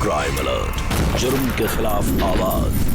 Crime alert, जुर्म के खिलाफ आवाज।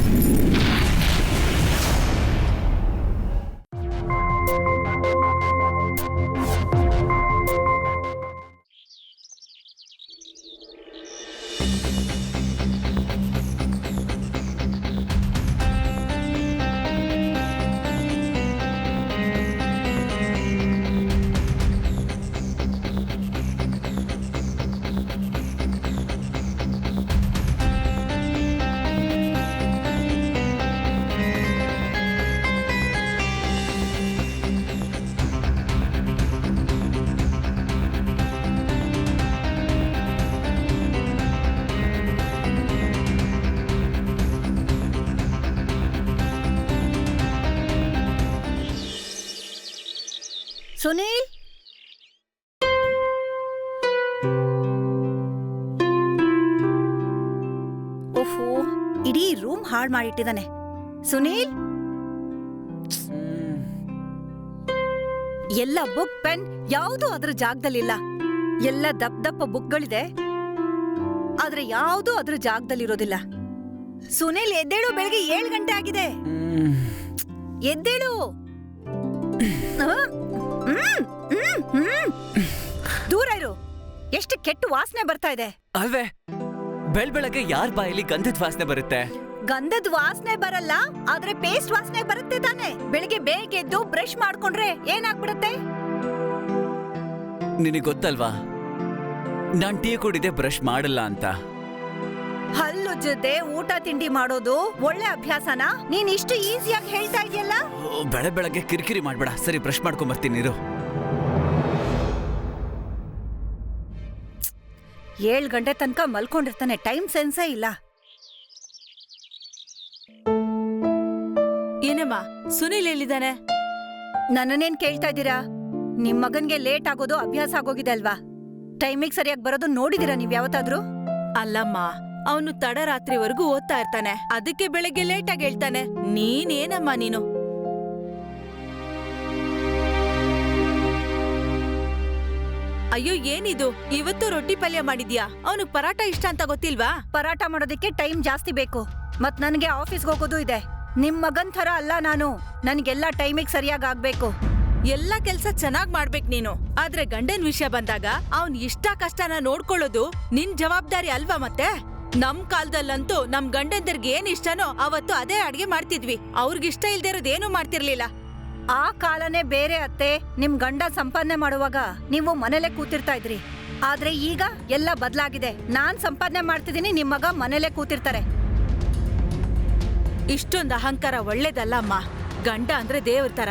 ಸುನೀಲ್, ಓಫೋ, ಇಡೀ ರೂಮ್ ಹಾಳು ಮಾಡಿಟ್ಟಿದ್ದಾನೆ. ಸುನೀಲ್, ಎಲ್ಲ ಬುಕ್ ಪೆನ್ ಯಾವುದು ಅದ್ರ ಜಾಗದಲ್ಲಿಲ್ಲ. ಎಲ್ಲ ದಪ್ಪ ಬುಕ್ಗಳಿದೆ, ಆದ್ರೆ ಯಾವುದು ಅದ್ರ ಜಾಗದಲ್ಲಿರೋದಿಲ್ಲ. ಸುನೀಲ್, ಎದ್ದೇಳು, ಬೆಳಗ್ಗೆ 7 ಗಂಟೆ ಆಗಿದೆ. ಎದ್ದೇಳು. ದೂರ ಇರು. ಎಷ್ಟು ಕೆಟ್ಟ ವಾಸನೆ ಬರ್ತಾ ಇದೆ ಅಲ್ವೇ? ಬೆಳಗ್ಗೆ ಯಾರ ಬಾಯಲ್ಲಿ ಗಂಧದ ವಾಸನೆ ಬರುತ್ತೆ? ಗಂಧದ ವಾಸನೆ ಬರಲ್ಲ, ಆದ್ರೆ ಪೇಸ್ಟ್ ವಾಸನೆ ಬರುತ್ತೆ ತಾನೆ. ಬೆಳಿಗ್ಗೆ ಬೇಗ ಎದ್ದು ಬ್ರಷ್ ಮಾಡ್ಕೊಂಡ್ರೆ ಏನಾಗ್ಬಿಡುತ್ತೆ? ನಿನಗೆ ಗೊತ್ತಲ್ವಾ, ನಾನ್ ಟೀ ಕುಡಿದೆ ಬ್ರಷ್ ಮಾಡಲ್ಲ ಅಂತ. ಹಲ್ಲುಜ್ಜದೆ ಊಟ ತಿಂಡಿ ಮಾಡೋದು ಒಳ್ಳೆ ಅಭ್ಯಾಸನಾ? ನೀನ್ ಇಷ್ಟು ಈಸಿಯಾಗಿ ಹೇಳ್ತಾ ಇದೆಯಲ್ಲ. ಬೆಳಗ್ಗೆ ಕಿರಿಕಿರಿ ಮಾಡ್ಬೇಡ. ಸರಿ, ಬ್ರಷ್ ಮಾಡ್ಕೊಂಡ್ ಬರ್ತೀನಿ ಇರು. 7 ಗಂಟೆ ತನಕ ಮಲ್ಕೊಂಡಿರ್ತಾನೆ, ಟೈಮ್ ಸೆನ್ಸೇ ಇಲ್ಲ. ಏನಮ್ಮ, ಸುನೀಲ್ ಎಲ್ಲಿದ್ದಾನೆ? ನನ್ನನ್ನೇನ್ ಕೇಳ್ತಾ ಇದ್ದೀರಾ? ನಿಮ್ ಮಗನ್ಗೆ ಲೇಟ್ ಆಗೋದು ಅಭ್ಯಾಸ ಆಗೋಗಿದೆ ಅಲ್ವಾ? ಟೈಮಿಗೆ ಸರಿಯಾಗಿ ಬರೋದು ನೋಡಿದೀರಾ ನೀವ್ ಯಾವತ್ತಾದ್ರೂ? ಅಲ್ಲಮ್ಮ, ಅವನು ತಡರಾತ್ರಿವರೆಗೂ ಓದ್ತಾ ಇರ್ತಾನೆ, ಅದಕ್ಕೆ ಬೆಳಗ್ಗೆ ಲೇಟ್ ಆಗಿ ಹೇಳ್ತಾನೆ. ನೀನೇನಮ್ಮ ನೀನು? ಅಯ್ಯೋ, ಏನಿದು ಇವತ್ತು ರೊಟ್ಟಿ ಪಲ್ಯ ಮಾಡಿದ್ಯಾ? ಅವನಿಗೆ ಪರಾಟ ಇಷ್ಟ ಅಂತ ಗೊತ್ತಿಲ್ವಾ? ಪರಾಟ ಮಾಡೋದಕ್ಕೆ ಟೈಮ್ ಜಾಸ್ತಿ ಬೇಕು, ಮತ್ ನನ್ಗೆ ಆಫೀಸ್ಗೆ ಹೋಗೋದು ಇದೆ. ನಿಮ್ ಮಗನ್ ಥರ ಅಲ್ಲ ನಾನು, ನನ್ಗೆಲ್ಲ ಟೈಮಿಗೆ ಸರಿಯಾಗಿ ಆಗ್ಬೇಕು. ಎಲ್ಲಾ ಕೆಲ್ಸ ಚೆನ್ನಾಗ್ ಮಾಡ್ಬೇಕ್ ನೀನು, ಆದ್ರೆ ಗಂಡನ್ ವಿಷಯ ಬಂದಾಗ ಅವ್ನ್ ಇಷ್ಟ ಕಷ್ಟನ ನೋಡ್ಕೊಳ್ಳೋದು ನಿನ್ ಜವಾಬ್ದಾರಿ ಅಲ್ವಾ? ಮತ್ತೆ ನಮ್ ಕಾಲದಲ್ಲಂತೂ ನಮ್ ಗಂಡಂದರ್ಗೆ ಏನ್ ಇಷ್ಟನೋ ಅವತ್ತು ಅದೇ ಅಡ್ಗೆ ಮಾಡ್ತಿದ್ವಿ. ಅವ್ರಿಗಿಷ್ಟ ಇಲ್ದೇ ಇರೋದೇನು ಮಾಡ್ತಿರ್ಲಿಲ್ಲ. ಆ ಕಾಲನೇ ಬೇರೆ ಅತ್ತೆ. ನಿಮ್ ಗಂಡ ಸಂಪಾದನೆ ಮಾಡುವಾಗ ನೀವು ಮನೇಲೆ ಕೂತಿರ್ತಾ ಇದ್ರಿ, ಆದ್ರೆ ಈಗ ಎಲ್ಲ ಬದ್ಲಾಗಿದೆ. ನಾನ್ ಸಂಪಾದನೆ ಮಾಡ್ತಿದ್ದೀನಿ, ನಿಮ್ ಮಗ ಮನೇಲೆ ಕೂತಿರ್ತಾರೆ. ಇಷ್ಟೊಂದು ಅಹಂಕಾರ ಒಳ್ಳೇದಲ್ಲ ಅಮ್ಮ. ಗಂಡ ಅಂದ್ರೆ ದೇವ್ರ ತರ.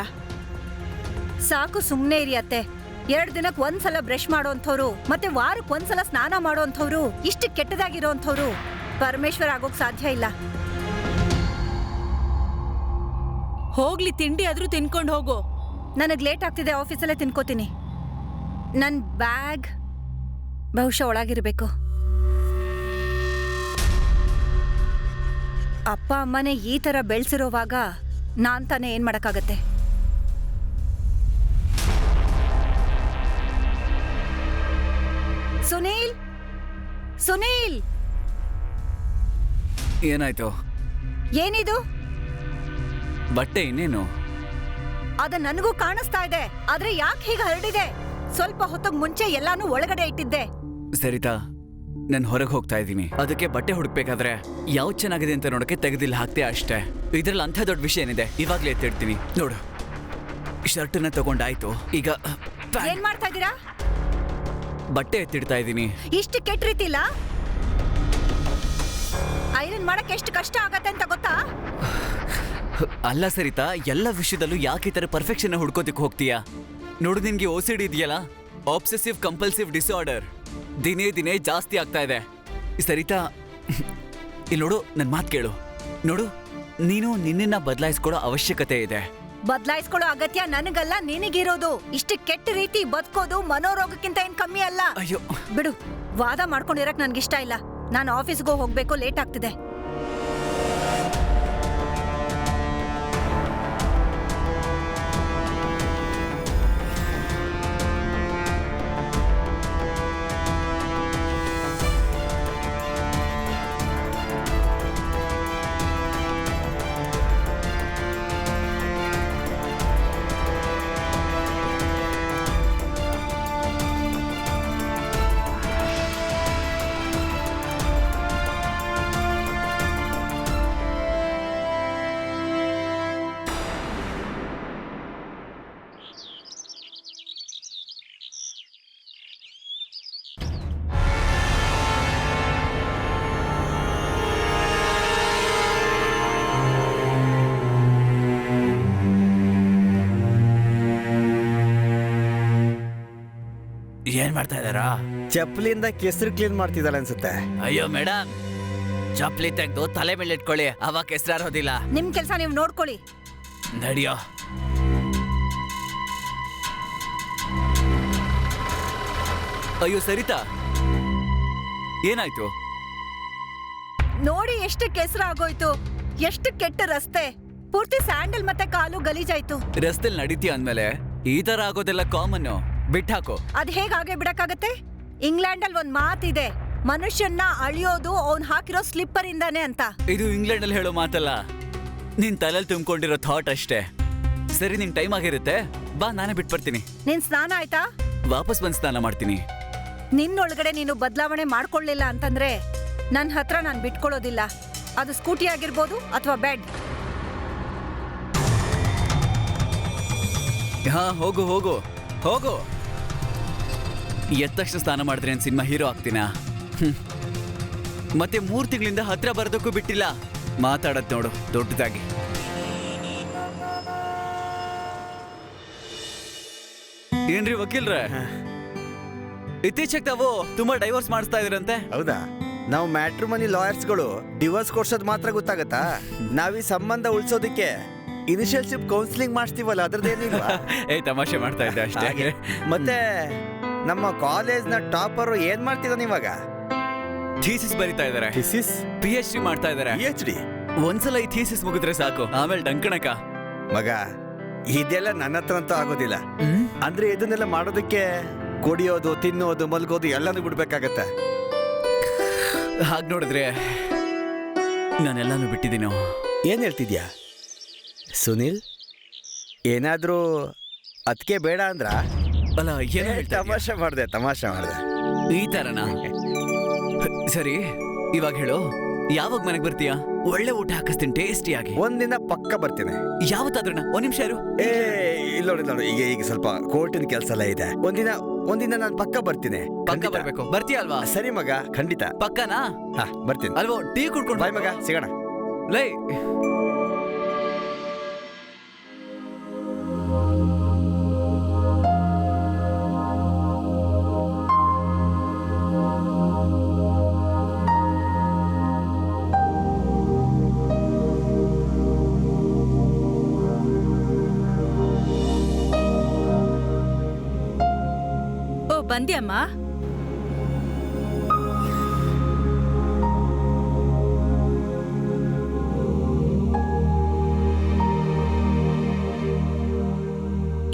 ಸಾಕು, ಸುಮ್ನೆ ಇರಿ ಅತ್ತೆ. 2 ದಿನಕ್ಕೆ ಒಂದ್ಸಲ ಬ್ರಷ್ ಮಾಡೋಂಥವ್ರು, ಮತ್ತೆ ವಾರಕ್ಕೆ ಒಂದ್ಸಲ ಸ್ನಾನ ಮಾಡೋಂಥವ್ರು, ಇಷ್ಟು ಕೆಟ್ಟದಾಗಿರೋಂಥವ್ರು ಪರಮೇಶ್ವರ ಆಗೋಕ್ ಸಾಧ್ಯ ಇಲ್ಲ. ಹೋಗ್ಲಿ, ತಿಂಡಿ ಆದ್ರೂ ತಿನ್ಕೊಂಡ್ ಹೋಗು. ನನಗ್ ಲೇಟ್ ಆಗ್ತಿದೆ, ಆಫೀಸಲ್ಲೇ ತಿನ್ಕೋತೀನಿ. ನನ್ ಬ್ಯಾಗ್ ಬಹುಶಃ ಒಳಗಿರ್ಬೇಕು. ಅಪ್ಪ ಅಮ್ಮನೇ ಈ ತರ ಬೆಳ್ಸಿರೋವಾಗ ನಾನ್ ತಾನೇ ಏನ್ ಮಾಡಕ್ಕಾಗತ್ತೆ? ಸುನೀಲ್, ಸುನೀಲ್, ಏನಾಯ್ತು? ಏನಿದು? ಬಟ್ಟೆ ಇನ್ನೇನು? ಅದ ನನಗೂ ಕಾಣಿಸ್ತಾ ಇದೆ, ಆದ್ರೆ ಯಾಕೆ ಹೀಗೆ ಹರಡಿದೆ? ಸ್ವಲ್ಪ ಹೊತ್ತಿಗೆ ಮುಂಚೆ ಎಲ್ಲಾನು ಒಳಗಡೆ ಇಟ್ಟಿದ್ದೆ. ಸರಿತಾ, ನಾನು ಹೊರಗೆ ಹೋಗ್ತಾ ಇದ್ದೀನಿ, ಅದಕ್ಕೆ ಬಟ್ಟೆ ಹುಡುಕ್ಬೇಕಾದ್ರೆ ಯಾವ್ದು ಚೆನ್ನಾಗಿದೆ ಅಂತ ನೋಡಕ್ಕೆ ತೆಗೆದಿಲ್ಲ ಹಾಕ್ತೆ ಅಷ್ಟೇ. ಇದ್ರಲ್ಲಿ ಅಂಥ ದೊಡ್ಡ ವಿಷಯ ಏನಿದೆ? ಇವಾಗ್ಲೇ ಎತ್ತಿಡ್ತೀನಿ ನೋಡು. ಶರ್ಟನ್ನ ತಗೊಂಡಾಯ್ತು, ಈಗ ಏನ್ ಮಾಡ್ತಾ ಇದ್ದೀರಾ? ಬಟ್ಟೆ ಎತ್ತಿಡ್ತಾ ಇದ್ದೀನಿ. ಇಷ್ಟು ಕೆಟ್ಟ ರೀತಿ ಇಲ್ಲ. ಐರನ್ ಮಾಡಕ್ ಎಷ್ಟು ಕಷ್ಟ ಆಗತ್ತೆ ಅಂತ ಗೊತ್ತಾ? ಅಲ್ಲ ಸರಿತಾ, ಎಲ್ಲ ವಿಷಯದಲ್ಲೂ ಯಾಕೆ ಈ ತರ ಪರ್ಫೆಕ್ಷನ್ ಹುಡ್ಕೋದಕ್ಕೆ ಹೋಗ್ತೀಯಾ? ನೋಡು, ನಿನ್ಗೆ OCD ಇದೆಯಲ್ಲ, ಆಬ್ಸೆಸಿವ್ ಕಂಪಲ್ಸಿವ್ ಡಿಸಾರ್ಡರ್, ದಿನೇ ದಿನೇ ಜಾಸ್ತಿ ಆಗ್ತಾ ಇದೆ. ಸರಿತಾ, ಇಲ್ಲಿ ನೋಡು, ನನ್ನ ಮಾತು ಕೇಳು. ನೋಡು, ನೀನು ನಿನ್ನನ್ನ ಬದಲಾಯಿಸ್ಕೊಳ್ಳೋ ಅವಶ್ಯಕತೆ ಇದೆ. ಬದಲಾಯಿಸ್ಕೊಳ್ಳೋ ಅಗತ್ಯ ನನಗಲ್ಲ, ನಿನಗಿರೋದು. ಇಷ್ಟು ಕೆಟ್ಟ ರೀತಿ ಬದುಕೋದು ಮನೋರೋಗಕ್ಕಿಂತ ಏನ್ ಕಮ್ಮಿ ಅಲ್ಲ. ಅಯ್ಯೋ ಬಿಡು, ವಾದ ಮಾಡ್ಕೊಂಡಿರಕ್ ನನ್ಗಿಷ್ಟ ಇಲ್ಲ. ನಾನು ಆಫೀಸ್ಗೆ ಹೋಗ್ಬೇಕು, ಲೇಟ್ ಆಗ್ತಿದೆ. ಏನ್ ಮಾಡ್ತಾ ಇದಾರಾ? ಚಪ್ಪಲಿಂದ ಕೆಸರು ಕ್ಲೀನ್ ಮಾಡ್ತಿದ್ದಾಳೆ ಅನ್ಸುತ್ತೆ. ಅಯ್ಯೋ ಮೇಡಮ್, ಚಪ್ಲಿ ತೆಗ್ದು ತಲೆ ಮೇಲೆ ಇಟ್ಕೊಳ್ಳಿ, ಅವಾಗ ಕೆಸರಾರೋದಿಲ್ಲ. ನಿಮ್ ಕೆಲ್ಸ ನೀವ್ ನೋಡ್ಕೊಳ್ಳಿ. ನಡಿಯೋ. ಅಯ್ಯೋ ಸರಿತಾ, ಏನಾಯ್ತು? ನೋಡಿ ಎಷ್ಟು ಕೆಸರಾಗೋಯ್ತು, ಎಷ್ಟು ಕೆಟ್ಟ ರಸ್ತೆ, ಪೂರ್ತಿ ಸ್ಯಾಂಡಲ್ ಮತ್ತೆ ಕಾಲು ಗಲೀಜಾಯ್ತು. ರಸ್ತೆಲ್ ನಡೀತೀಯ ಅಂದ್ಮೇಲೆ ಈ ತರ ಆಗೋದೆಲ್ಲ ಕಾಮನ್, ಬಿಟ್ಟಾಕೋ. ಅದ್ ಹೇಗಾಗೆ ಬಿಡಕ್ಕಾಗತ್ತೆ? ಇಂಗ್ಲೆಂಡ್ ಅಲ್ಲಿ ಒಂದ್ ಮಾತಿದೆ, ಮನುಷ್ಯನ್ನ ಅಳಿಯೋದು ಅವ್ನ್ ಹಾಕಿರೋ ಸ್ಲಿಪ್ಪರ್ ಇಂದಾನೆ ಅಂತ. ಇದು ಇಂಗ್ಲೆಂಡ್ ಅಲ್ಲಿ ಹೇಳೋ ಮಾತಲ್ಲ, ನಿನ್ ತಲೆಯಲ್ಲಿ ತುಂಬಿಕೊಂಡಿರೋ ಥಾಟ್ ಅಷ್ಟೇ. ಸರಿ, ನಿನ್ ಟೈಮ್ ಆಗಿರುತ್ತೆ, ಬಾ ನಾನೇ ಬಿಟ್ಬರ್ತೀನಿ. ನಿನ್ ಸ್ನಾನ ಆಯ್ತಾ? ವಾಪಸ್ ಬಂದ್ ಸ್ನಾನ ಮಾಡ್ತೀನಿ. ನಿನ್ನೊಳಗಡೆ ನೀನು ಬದಲಾವಣೆ ಮಾಡ್ಕೊಳ್ಳಿಲ್ಲ ಅಂತಂದ್ರೆ ನನ್ನ ಹತ್ರ ನಾನು ಬಿಟ್ಕೊಳ್ಳೋದಿಲ್ಲ. ಅದು ಸ್ಕೂಟಿ ಆಗಿರ್ಬೋದು ಅಥವಾ ಬೆಡ್. ಹಾ, ಹೋಗು ಹೋಗು ಹೋಗು. ಎದ್ದ ತಕ್ಷಣ ಸ್ನಾನ ಮಾಡಿದ್ರೆ ಏನ್ ಸಿನಿಮಾ ಹೀರೋ ಆಗ್ತೀನಾ? ಮತ್ತೆ 3 ತಿಂಗಳಿಂದ ಹತ್ರ ಬರೋದಕ್ಕೂ ಬಿಟ್ಟಿಲ್ಲ. ಮಾತಾಡತ್ ನೋಡು ದೊಡ್ಡದಾಗಿ. ಏನ್ರಿ ವಕೀಲ್ರೆ, ಇತ್ತೀಚೆಗೆ ತಾವು ತುಂಬಾ ಡೈವರ್ಸ್ ಮಾಡಿಸ್ತಾ ಇದ್ರಂತೆ? ಹೌದಾ? ನಾವು ಮ್ಯಾಟ್ರಿಮನಿ ಲಾಯರ್ಸ್ಗಳು ಡಿವೋರ್ಸ್ ಕೊಡ್ಸೋದು ಮಾತ್ರ ಗೊತ್ತಾಗತ್ತಾ? ನಾವ್ ಈ ಸಂಬಂಧ ಉಳಿಸೋದಕ್ಕೆ ಇನಿಷಿಯಲ್ಶಿಪ್ ಕೌನ್ಸಿಲಿಂಗ್ ಮಾಡಿಸ್ತೀವಲ್ಲ, ಅದ್ರದ್ದೇನಿಲ್ವಾ? ತಮಾಷೆ ಮಾಡ್ತಾ ಇದ್ದೆ ಅಷ್ಟೇ. ಮತ್ತೆ ನಮ್ಮ ಕಾಲೇಜ್ನ ಟಾಪರ್ ಏನ್ ಮಾಡ್ತಿದ್ದಾನೆ ಇವಾಗ? ಥೀಸಿಸ್ ಬರಿತಾ ಇದಾರೆ. PhD ಮಾಡ್ತಾ ಇದಾರೆ. PhD? ಒಂದ್ಸಲ ಈ ಥೀಸಿಸ್ ಮುಗಿದ್ರೆ ಸಾಕು, ಆಮೇಲೆ ಡಂಕಣಕ. ಮಗ, ಇದೆಲ್ಲ ನನ್ನ ಹತ್ರ ಅಂತೂ ಆಗೋದಿಲ್ಲ. ಅಂದ್ರೆ ಇದನ್ನೆಲ್ಲ ಮಾಡೋದಕ್ಕೆ ಕುಡಿಯೋದು, ತಿನ್ನೋದು, ಮಲ್ಗೋದು ಎಲ್ಲಾನು ಬಿಡ್ಬೇಕಾಗತ್ತೆ. ಹಾಗೆ ನೋಡಿದ್ರೆ ನಾನೆಲ್ಲಾನು ಬಿಟ್ಟಿದ್ದೀನೋ. ಏನ್ ಹೇಳ್ತಿದ್ಯಾ ಸುನಿಲ್? ಏನಾದ್ರೂ ಅದಕ್ಕೆ ಬೇಡ ಅಂದ್ರ? ಅಲ್ಲ, ಏನು ಹೇಳ್ತಾ ಇದ್ಯಾ? ತಮಾಷೆ ಮಾಡ್ದೆ. ಈ ತರನಾ? ಸರಿ, ಇವಾಗ ಹೇಳು, ಯಾವಾಗ ಮನೆಗೆ ಬರ್ತೀಯಾ? ಒಳ್ಳೆ ಊಟ ಹಾಕಿಸ್ತೀನಿ, ಟೇಸ್ಟಿಯಾಗಿ. ಒಂದಿನ ಪಕ್ಕ ಬರ್ತೀನಿ. ಯಾವತ್ತಾದ್ರೂ? ಒಂದ್ ನಿಮಿಷ ಇರು. ನೋಡಿ, ಈಗ ಸ್ವಲ್ಪ ಕೋರ್ಟಿನ ಕೆಲಸ ಎಲ್ಲ ಇದೆ. ಒಂದಿನ ನಾನು ಪಕ್ಕ ಬರ್ತೀನಿ. ಪಕ್ಕ ಬರ್ಬೇಕು. ಬರ್ತೀಯ ಅಲ್ವಾ? ಸರಿ ಮಗ, ಖಂಡಿತ. ಪಕ್ಕನಾ? ಹಾ, ಬರ್ತೀನಿ. ಅಲ್ವೋ, ಟೀ ಕುಡ್ಕೊಂಡು ಬಾಯ್ ಮಗ, ಸಿಗೋಣ. ಲೈ. ಬಂದ್ಯಮ್ಮ?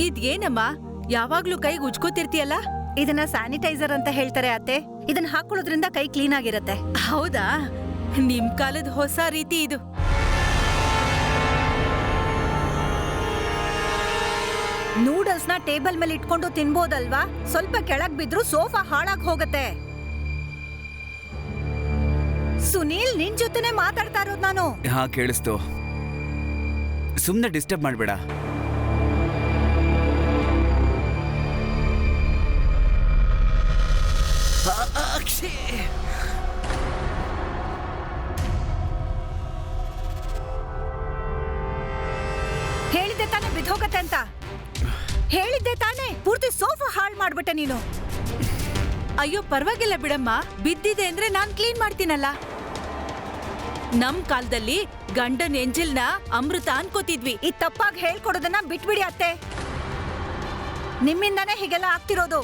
ಇದೇನಮ್ಮ, ಯಾವಾಗ್ಲೂ ಕೈಗೆ ಉಜ್ಕೋತಿರ್ತೀಯಲ್ಲ? ಇದನ್ನ ಸ್ಯಾನಿಟೈಸರ್ ಅಂತ ಹೇಳ್ತಾರೆ ಅತ್ತೆ. ಇದನ್ನ ಹಾಕೊಳ್ಳೋದ್ರಿಂದ ಕೈ ಕ್ಲೀನ್ ಆಗಿರತ್ತೆ. ಹೌದಾ? ನಿಮ್ ಕಾಲದ ಹೊಸ ರೀತಿ ಇದು. ನೂಡಲ್ಸ್ನ ಟೇಬಲ್ ಮೇಲೆ ಇಟ್ಕೊಂಡು ತಿನ್ಬೋದಲ್ವಾ? ಸ್ವಲ್ಪ ಕೆಳಗ್ ಬಿದ್ರು ಸೋಫಾ ಹಾಳಾಗ್ ಹೋಗತ್ತೆ. ಸುನೀಲ್, ನಿನ್ ಜೊತೆನೆ ಮಾತಾಡ್ತಾ ಇರೋದು ನಾನು. ಹಾ, ಕೇಳಿಸ್ತು. ಸುಮ್ನೆ ಡಿಸ್ಟರ್ಬ್ ಮಾಡ್ಬೇಡ. ಹೇಳಿದ್ದೆ ತಾನೇ ಬಿದ್ದೋಗತ್ತೆ ಅಂತ? ಹೇಳಿದ್ದೆ ತಾನೇ? ಪೂರ್ತಿ ಸೋಫಾ ಹಾಳು ಮಾಡ್ಬಿಟ್ಟೆ ನೀನು. ಅಯ್ಯೋ, ಪರವಾಗಿಲ್ಲ ಬಿಡಮ್ಮ, ಬಿದ್ದಿದೆ ಅಂದ್ರೆ ನಾನ್ ಕ್ಲೀನ್ ಮಾಡ್ತೀನಲ್ಲ. ನಮ್ ಕಾಲದಲ್ಲಿ ಗಂಡನ್ ಎಂಜಿಲ್ನ ಅಮೃತ ಅನ್ಕೋತಿದ್ವಿ. ಈ ತಪ್ಪಾಗಿ ಹೇಳ್ಕೊಡೋದನ್ನ ಬಿಟ್ಬಿಡಿ ಅತ್ತೆ. ನಿಮ್ಮಿಂದಾನೇ ಹೀಗೆಲ್ಲ ಆಗ್ತಿರೋದು.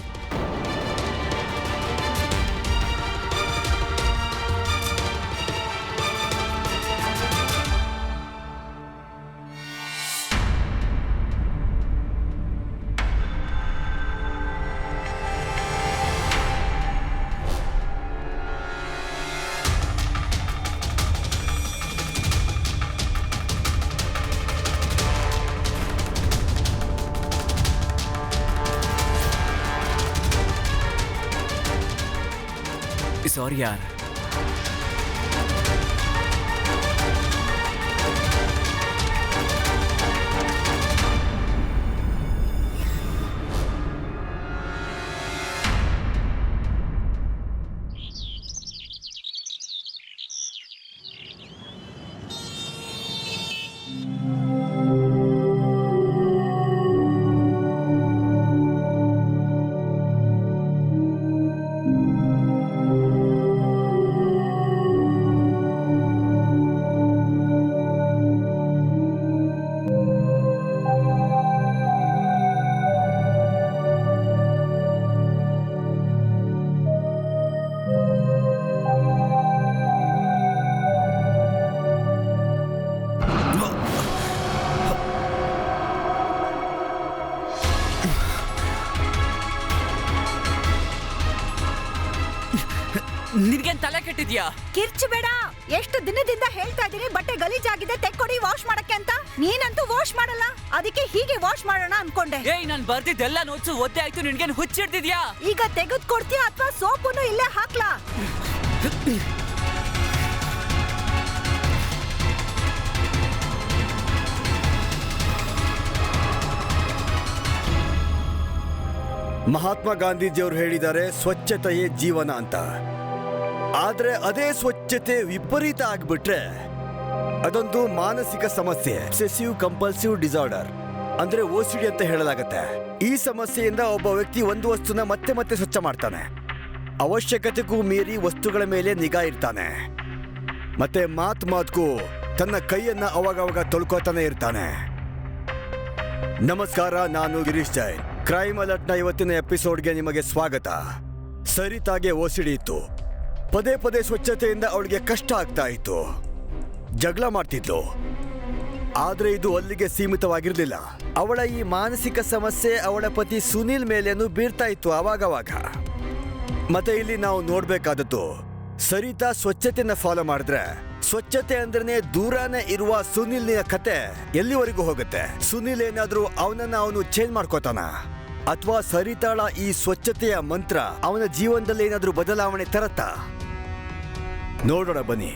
सॉरी यार। ಜಾಕೆಟ್ ಇದೆಯಾ? ಕಿರ್ಚು ಬೇಡ. ಎಷ್ಟು ದಿನದಿಂದ ಹೇಳ್ತಾ ಇದೀನಿ ಬಟ್ಟೆ ಗಲೀಜಾಗಿದೆ ತೆಕ್ಕೊಡಿ ವಾಶ್ ಮಾಡಕ್ಕೆ ಅಂತ. ನೀನಂತೂ ವಾಶ್ ಮಾಡಲ್ಲ, ಅದಕ್ಕೆ ಹೀಗೆ ವಾಶ್ ಮಾಡೋಣ ಅನ್ಕೊಂಡೆ. ಏಯ್, ನಾನ್ ಬರ್ದಿದ್ದೆಲ್ಲ ನೋಟ್ಸು ಒದ್ದೆ ಆಯ್ತು. ನಿನ್ಗೇನು ಹುಚ್ಚಿಡ್ತಿದ್ಯಾ? ಈಗ ತೆಗೆದು ಕೊಡ್ತೀಯಾ ಅಥವಾ ಸೋಪನ್ನು ಇಲ್ಲೇ ಹಾಕ್ಲಾ? ಮಹಾತ್ಮ ಗಾಂಧೀಜಿಯವರು ಹೇಳಿದ್ದಾರೆ ಸ್ವಚ್ಛತೆಯೇ ಜೀವನ ಅಂತ. ಆದ್ರೆ ಅದೇ ಸ್ವಚ್ಛತೆ ವಿಪರೀತ ಆಗ್ಬಿಟ್ರೆ ಅದೊಂದು ಮಾನಸಿಕ ಸಮಸ್ಯೆ, ಅಬ್ಸೆಸಿವ್ ಕಂಪಲ್ಸಿವ್ ಡಿಸಾರ್ಡರ್ ಅಂದ್ರೆ OCD ಅಂತ ಹೇಳಲಾಗತ್ತೆ. ಈ ಸಮಸ್ಯೆಯಿಂದ ಒಬ್ಬ ವ್ಯಕ್ತಿ ಒಂದು ವಸ್ತುನ ಮತ್ತೆ ಮತ್ತೆ ಸ್ವಚ್ಛ ಮಾಡ್ತಾನೆ, ಅವಶ್ಯಕತೆಗೂ ಮೀರಿ ವಸ್ತುಗಳ ಮೇಲೆ ನಿಗಾ ಇರ್ತಾನೆ, ಮತ್ತೆ ಮಾತ್ಗೂ ತನ್ನ ಕೈಯನ್ನ ಅವಾಗವಾಗ ತೊಳ್ಕೋತಾನೆ ಇರ್ತಾನೆ. ನಮಸ್ಕಾರ, ನಾನು ಗಿರೀಶ್ ಜೈನ್. ಕ್ರೈಮ್ ಅಲರ್ಟ್ನ ಇವತ್ತಿನ ಎಪಿಸೋಡ್ಗೆ ನಿಮಗೆ ಸ್ವಾಗತ. ಸರಿತಾಗೆ OCD ಇತ್ತು. ಪದೇ ಪದೇ ಸ್ವಚ್ಛತೆಯಿಂದ ಅವಳಿಗೆ ಕಷ್ಟ ಆಗ್ತಾ ಇತ್ತು, ಜಗಳ ಮಾಡ್ತಿದ್ಲು. ಆದ್ರೆ ಇದು ಅಲ್ಲಿಗೆ ಸೀಮಿತವಾಗಿರ್ಲಿಲ್ಲ. ಅವಳ ಈ ಮಾನಸಿಕ ಸಮಸ್ಯೆ ಅವಳ ಪತಿ ಸುನಿಲ್ ಮೇಲೇನು ಬೀರ್ತಾ ಇತ್ತು ಅವಾಗವಾಗ. ಮತ್ತೆ ಇಲ್ಲಿ ನಾವು ನೋಡ್ಬೇಕಾದದ್ದು, ಸರಿತಾ ಸ್ವಚ್ಛತೆನ ಫಾಲೋ ಮಾಡಿದ್ರೆ ಸ್ವಚ್ಛತೆ ಅಂದ್ರೆ ದೂರನೇ ಇರುವ ಸುನಿಲ್ನ ಕತೆ ಎಲ್ಲಿವರೆಗೂ ಹೋಗುತ್ತೆ? ಸುನಿಲ್ ಏನಾದ್ರೂ ಅವನು ಚೇಂಜ್ ಮಾಡ್ಕೋತಾನ, ಅಥವಾ ಸರಿತಾಳ ಈ ಸ್ವಚ್ಛತೆಯ ಮಂತ್ರ ಅವನ ಜೀವನದಲ್ಲಿ ಏನಾದ್ರೂ ಬದಲಾವಣೆ ತರತ್ತಾ? ನೋಡೋಣ ಬನ್ನಿ.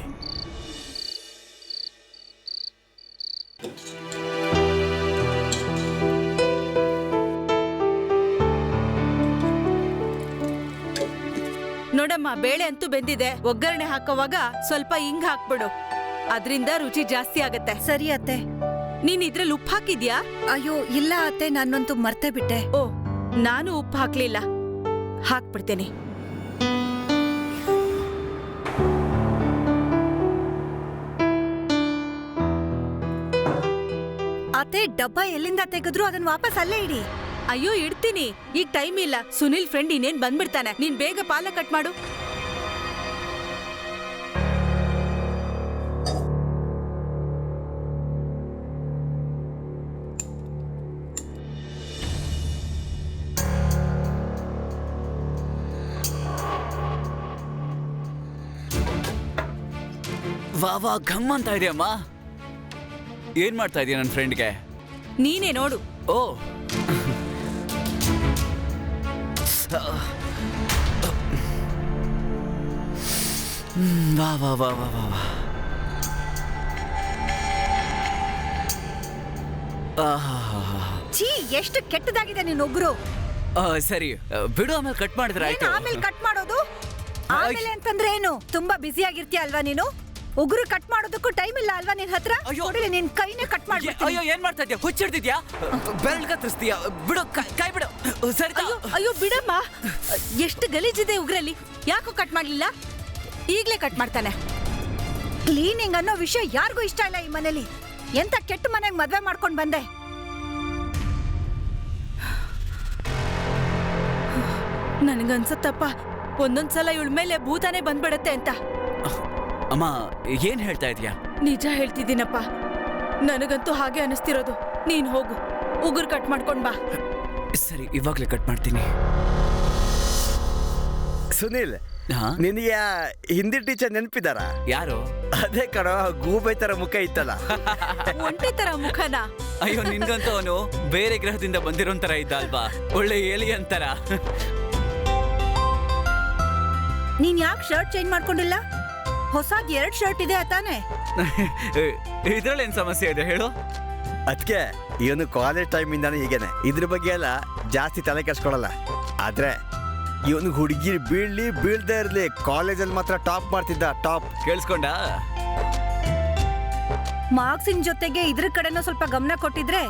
ನೋಡಮ್ಮ, ಬೇಳೆ ಅಂತೂ ಬೆಂದಿದೆ. ಒಗ್ಗರಣೆ ಹಾಕೋವಾಗ ಸ್ವಲ್ಪ ಹಿಂಗ್ ಹಾಕ್ಬಿಡು, ಅದ್ರಿಂದ ರುಚಿ ಜಾಸ್ತಿ ಆಗತ್ತೆ. ಸರಿ ಅತ್ತೆ. ನೀನ್ ಇದ್ರಲ್ಲಿ ಉಪ್ಪು ಹಾಕಿದ್ಯಾ? ಅಯ್ಯೋ ಇಲ್ಲ ಅತ್ತೆ, ನಾನಂತೂ ಮರ್ತೇ ಬಿಟ್ಟೆ. ಓ, ನಾನು ಉಪ್ಪು ಹಾಕ್ಲಿಲ್ಲ, ಹಾಕ್ಬಿಡ್ತೇನೆ. ಅತ್ತೆ, ಡಬ್ಬ ಎಲ್ಲಿಂದ ತೆಗೆದ್ರು ಅದನ್ನ ವಾಪಸ್ ಅಲ್ಲೇ ಇಡಿ. ಅಯ್ಯೋ, ಇಡ್ತೀನಿ, ಈಗ ಟೈಮ್ ಇಲ್ಲ. ಸುನಿಲ್ ಫ್ರೆಂಡ್ ಇನ್ನೇನ್ ಬಂದ್ಬಿಡ್ತಾನೆ. ನೀನ್ ಬೇಗ ಪಾಲ ಕಟ್ ಮಾಡು. ವಾ ಘಮ್ ಅಂತ ಇದೆಯಮ್ಮ. ಏನ್ ಮಾಡ್ತಾ ಇದೀಯ ನನ್ನ ಫ್ರೆಂಡ್ಗೆ? ನೀನೇ ನೋಡು. ಓ, ವಾ ವಾ ವಾ ವಾ ವಾ ವಾ. ಛೀ, ಎಷ್ಟು ಕೆಟ್ಟದಾಗಿದೆ ನೀನೊಬ್ರು. ಸರಿ ಬಿಡು, ಆಮೇಲೆ ಕಟ್ ಮಾಡಿದ್ರೆ ಏನ್ ಆಯ್ತು. ಆಮೇಲೆ ಕಟ್ ಮಾಡೋದು? ಆಮೇಲೆ ಅಂತಂದ್ರೆ ಏನು? ತುಂಬಾ ಬ್ಯುಸಿ ಆಗಿರ್ತೀಯ ಅಲ್ವಾ ನೀನು? ಉಗುರು ಕಟ್ ಮಾಡೋದಕ್ಕೂ ಟೈಮ್ ಇಲ್ಲ ಅಲ್ವಾ ನಿನ್ ಹತ್ರ? ಅಯ್ಯೋ. ನೋಡಿಲಿ, ನಿನ್ ಕೈನೇ ಕಟ್ ಮಾಡ್ಬಿಡ್ತೀನಿ. ಅಯ್ಯೋ, ಏನ್ ಮಾಡ್ತಾ ಇದ್ಯಾ? ಹುಚ್ಚಿಡ್ತಿದ್ಯಾ? ಬೆರಳು ಕತ್ತರಿಸ್ತೀಯಾ? ಬಿಡು, ಕೈ ಬಿಡು. ಸರಿತಾ? ಅಯ್ಯೋ ಬಿಡಮ್ಮ, ಎಷ್ಟು ಗಲೀಜಿದೆ ಉಗ್ರಲ್ಲಿ. ಯಾಕೋ ಕಟ್ ಮಾಡ್ಲಿಲ್ಲ? ಈಗ್ಲೇ ಕಟ್ ಮಾಡ್ತಾನೆ. ಕ್ಲೀನಿಂಗ್ ಅನ್ನೋ ವಿಷಯ ಯಾರಿಗೂ ಇಷ್ಟ ಇಲ್ಲ ಈ ಮನೇಲಿ. ಎಂತ ಕೆಟ್ಟ ಮನೆಗ್ ಮದ್ವೆ ಮಾಡ್ಕೊಂಡ್ ಬಂದೆ. ನನಗನ್ಸತ್ತಪ್ಪ, ಒಂದೊಂದ್ಸಲ ಇವಳ ಮೇಲೆ ಭೂತಾನೆ ಬಂದ್ಬಿಡತ್ತೆ ಅಂತ. ಅಮ್ಮ, ಏನ್ ಹೇಳ್ತಾ ಇದೀಯಾ? ನಿಜ ಹೇಳ್ತಿದ್ದೀನಪ್ಪ, ನನಗಂತೂ ಹಾಗೆ ಅನಿಸ್ತಿರೋದು. ನೀನ್ ಹೋಗು, ಉಗುರು ಕಟ್ ಮಾಡ್ಕೊಂಡ್ ಬಾ. ಸರಿ, ಇವಾಗ್ಲೇ ಕಟ್ ಮಾಡ್ತೀನಿ. ಸುನಿಲ್, ಹಾ? ನಿನಗೆ ಹಿಂದಿ ಟೀಚರ್ ನೆನಪಿದಾರ? ಯಾರು? ಅದೇ ಕಣ, ಗೂಬೆ ತರ ಮುಖ ಇತ್ತಲ್ಲ. ಒಂಟಿ ತರ ಮುಖನ. ಅಯ್ಯೋ, ನಿನ್ಗಂತೂ ಅವನು ಬೇರೆ ಗ್ರಹದಿಂದ ಬಂದಿರೋಂತರ ಇದ್ದ ಅಲ್ವಾ? ಒಳ್ಳೆ ಏಲಿಯನ್ ತರ. ನೀನ್ ಯಾಕೆ ಶರ್ಟ್ ಚೇಂಜ್ ಮಾಡ್ಕೊಂಡಿಲ್ಲ? ಹೊಸದ್ 2 ಶರ್ಟ್ ಇದೆ ತಾನೆ? ಇದ್ರಲ್ಲಿ ಏನ್ ಸಮಸ್ಯೆ ಇದೆ ಹೇಳು? ಅದಕ್ಕೆ ಇವನು ಕಾಲೇಜ್ ಟೈಮ್ ಇಂದಾನೆ ಹೀಗೇನೆ. ಇದ್ರ ಬಗ್ಗೆ ಎಲ್ಲ ಜಾಸ್ತಿ ತಲೆ ಕೆಡ್ಸ್ಕೊಳಲ್ಲ. ಆದ್ರೆ ಇವನು ಹುಡುಗಿ ಬೀಳ್ದೇ ಇರ್ಲಿ, ಕಾಲೇಜಲ್ಲಿ ಮಾತ್ರ ಟಾಪ್ ಮಾಡ್ತಿದ್ದ. ಟಾಪ್ ಕೇಳಿಸ್ಕೊಂಡ? ಮಾರ್ಕ್ಸಿನ ಜೊತೆಗೆ ಇದ್ರ ಕಡೆನೂ ಸ್ವಲ್ಪ ಗಮನ ಕೊಟ್ಟಿದ್ರೆ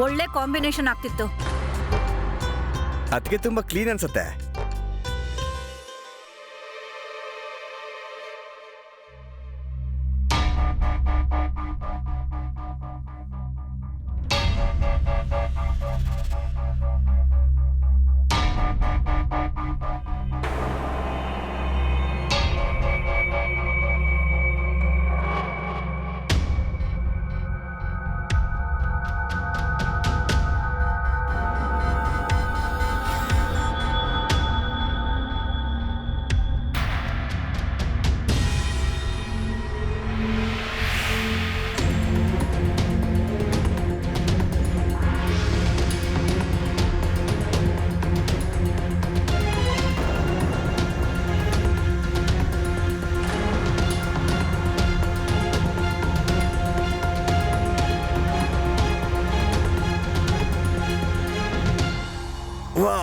ಒಳ್ಳೆ ಕಾಂಬಿನೇಷನ್ ಆಗ್ತಿತ್ತು. ಅದಕ್ಕೆ ತುಂಬಾ ಕ್ಲೀನ್ ಅನ್ಸುತ್ತೆ.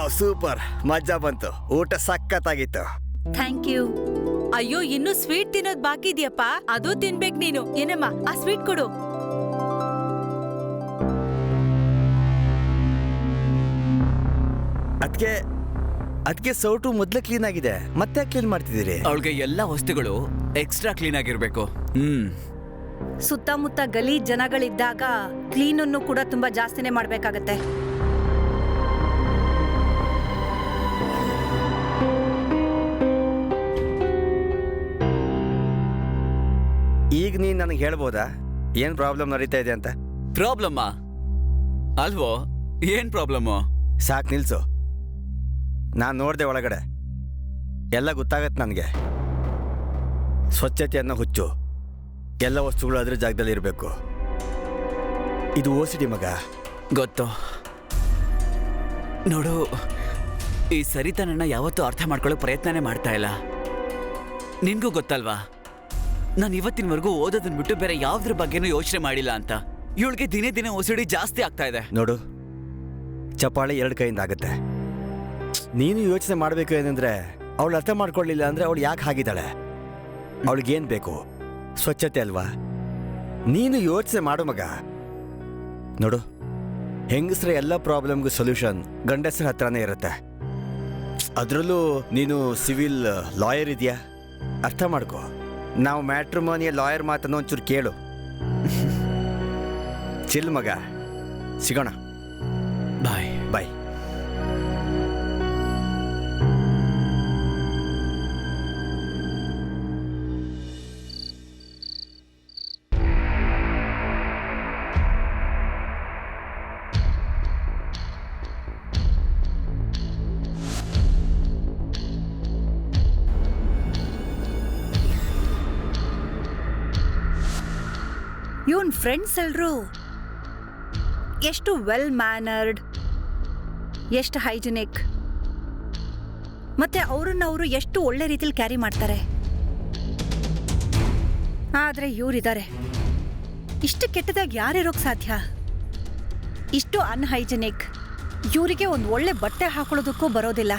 ವಾವ್ ಸೂಪರ್, ಮಜಾ ಬಂತು. ಊಟ ಸಖತ್ತಾಗಿತ್ತು. Thank you. ಅಯ್ಯೋ ಇನ್ನು ಸ್ವೀಟ್ ತಿನ್ನೋದ್ ಬಾಕಿ ಇದೆಯಪ್ಪ, ಅದು ತಿನ್ಬೇಕ್ ನೀನು. ಏನಮ್ಮ ಆ ಸ್ವೀಟ್ ಕೊಡು. ಅದಕ್ಕೆ ಸೌಟು ಮೊದ್ಲೇ ಕ್ಲೀನ್ ಆಗಿದೆ, ಮತ್ತೆ ಕ್ಲೀನ್ ಮಾಡ್ತಿದ್ದೀರಿ? ಅವಳಿಗೆ ಎಲ್ಲ ವಸ್ತುಗಳು ಎಕ್ಸ್ಟ್ರಾ ಕ್ಲೀನ್ ಆಗಿರ್ಬೇಕು. ಸುತ್ತಮುತ್ತ ಗಲೀಜ್ ಜನಗಳಿದ್ದಾಗ ಕ್ಲೀನನ್ನು ಕೂಡ ತುಂಬಾ ಜಾಸ್ತಿನೇ ಮಾಡ್ಬೇಕಾಗತ್ತೆ. ಈಗ ನೀನ್ ನನಗೆ ಹೇಳ್ಬೋದಾ ಏನ್ ಪ್ರಾಬ್ಲಮ್ ನಡೀತಾ ಇದೆ ಅಂತ? ಪ್ರಾಬ್ಲಮ್ಮಾ ಅಲ್ವೋ? ಏನ್ ಪ್ರಾಬ್ಲಮ್ಮು? ಸಾಕ್ ನಿಲ್ಸು. ನಾನು ನೋಡ್ದೆ ಒಳಗಡೆ, ಎಲ್ಲ ಗೊತ್ತಾಗತ್ತೆ ನನಗೆ. ಸ್ವಚ್ಛತೆಯನ್ನು ಹುಚ್ಚು, ಎಲ್ಲ ವಸ್ತುಗಳು ಅದ್ರ ಜಾಗದಲ್ಲಿ ಇರಬೇಕು. ಇದು OCD ಮಗ. ಗೊತ್ತು. ನೋಡು, ಈ ಸರಿತಾ ನನ್ನ ಯಾವತ್ತೂ ಅರ್ಥ ಮಾಡ್ಕೊಳ್ಳೋ ಪ್ರಯತ್ನನೇ ಮಾಡ್ತಾ ಇಲ್ಲ. ನಿನ್ಗೂ ಗೊತ್ತಲ್ವಾ, ನಾನು ಇವತ್ತಿನವರೆಗೂ ಓದೋದನ್ನ ಬಿಟ್ಟು ಬೇರೆ ಯಾವ್ದ್ರ ಬಗ್ಗೆನೂ ಯೋಚನೆ ಮಾಡಿಲ್ಲ ಅಂತ. ಇವಳಿಗೆ ದಿನೇ ದಿನೇ OCD ಜಾಸ್ತಿ ಆಗ್ತಾ ಇದೆ. ನೋಡು, ಚಪಾಳಿ 2 ಕೈಯಿಂದ ಆಗುತ್ತೆ. ನೀನು ಯೋಚನೆ ಮಾಡಬೇಕು ಏನಂದ್ರೆ, ಅವಳು ಅರ್ಥ ಮಾಡ್ಕೊಳ್ಳಿಲ್ಲ ಅಂದ್ರೆ ಅವಳು ಯಾಕೆ ಹಾಗಿದ್ದಾಳೆ? ಅವಳಿಗೇನು ಬೇಕು? ಸ್ವಚ್ಛತೆ ಅಲ್ವಾ? ನೀನು ಯೋಚನೆ ಮಾಡು ಮಗ. ನೋಡು, ಹೆಂಗಸ್ರ ಎಲ್ಲ ಪ್ರಾಬ್ಲಮ್ಗೂ ಸೊಲ್ಯೂಷನ್ ಗಂಡಸರ ಹತ್ರನೇ ಇರುತ್ತೆ. ಅದರಲ್ಲೂ ನೀನು ಸಿವಿಲ್ ಲಾಯರ್ ಇದೆಯಾ, ಅರ್ಥ ಮಾಡ್ಕೋ. ನಾವು ಮ್ಯಾಟ್ರಿಮೋನಿಯ ಲಾಯರ್ ಮಾತನ್ನು ಒಂಚೂರು ಕೇಳು. ಚಿಲ್ ಮಗ, ಸಿಗೋಣ. ಬಾಯ್ ಬಾಯ್. ಇವನ್ ಫ್ರೆಂಡ್ಸ್ ಎಲ್ರು ಎಷ್ಟು ವೆಲ್ ಮ್ಯಾನರ್ಡ್, ಎಷ್ಟು ಹೈಜಿನಿಕ್, ಮತ್ತೆ ಅವರು ಎಷ್ಟು ಒಳ್ಳೆ ರೀತಿಲಿ ಕ್ಯಾರಿ ಮಾಡ್ತಾರೆ. ಆದ್ರೆ ಇವರಿದ್ದಾರೆ, ಇಷ್ಟು ಕೆಟ್ಟದಾಗಿ ಯಾರಿರೋಕ್ ಸಾಧ್ಯ? ಇಷ್ಟು ಅನ್ಹೈಜಿನಿಕ್. ಇವರಿಗೆ ಒಂದು ಒಳ್ಳೆ ಬಟ್ಟೆ ಹಾಕೊಳ್ಳೋದಕ್ಕೂ ಬರೋದಿಲ್ಲ.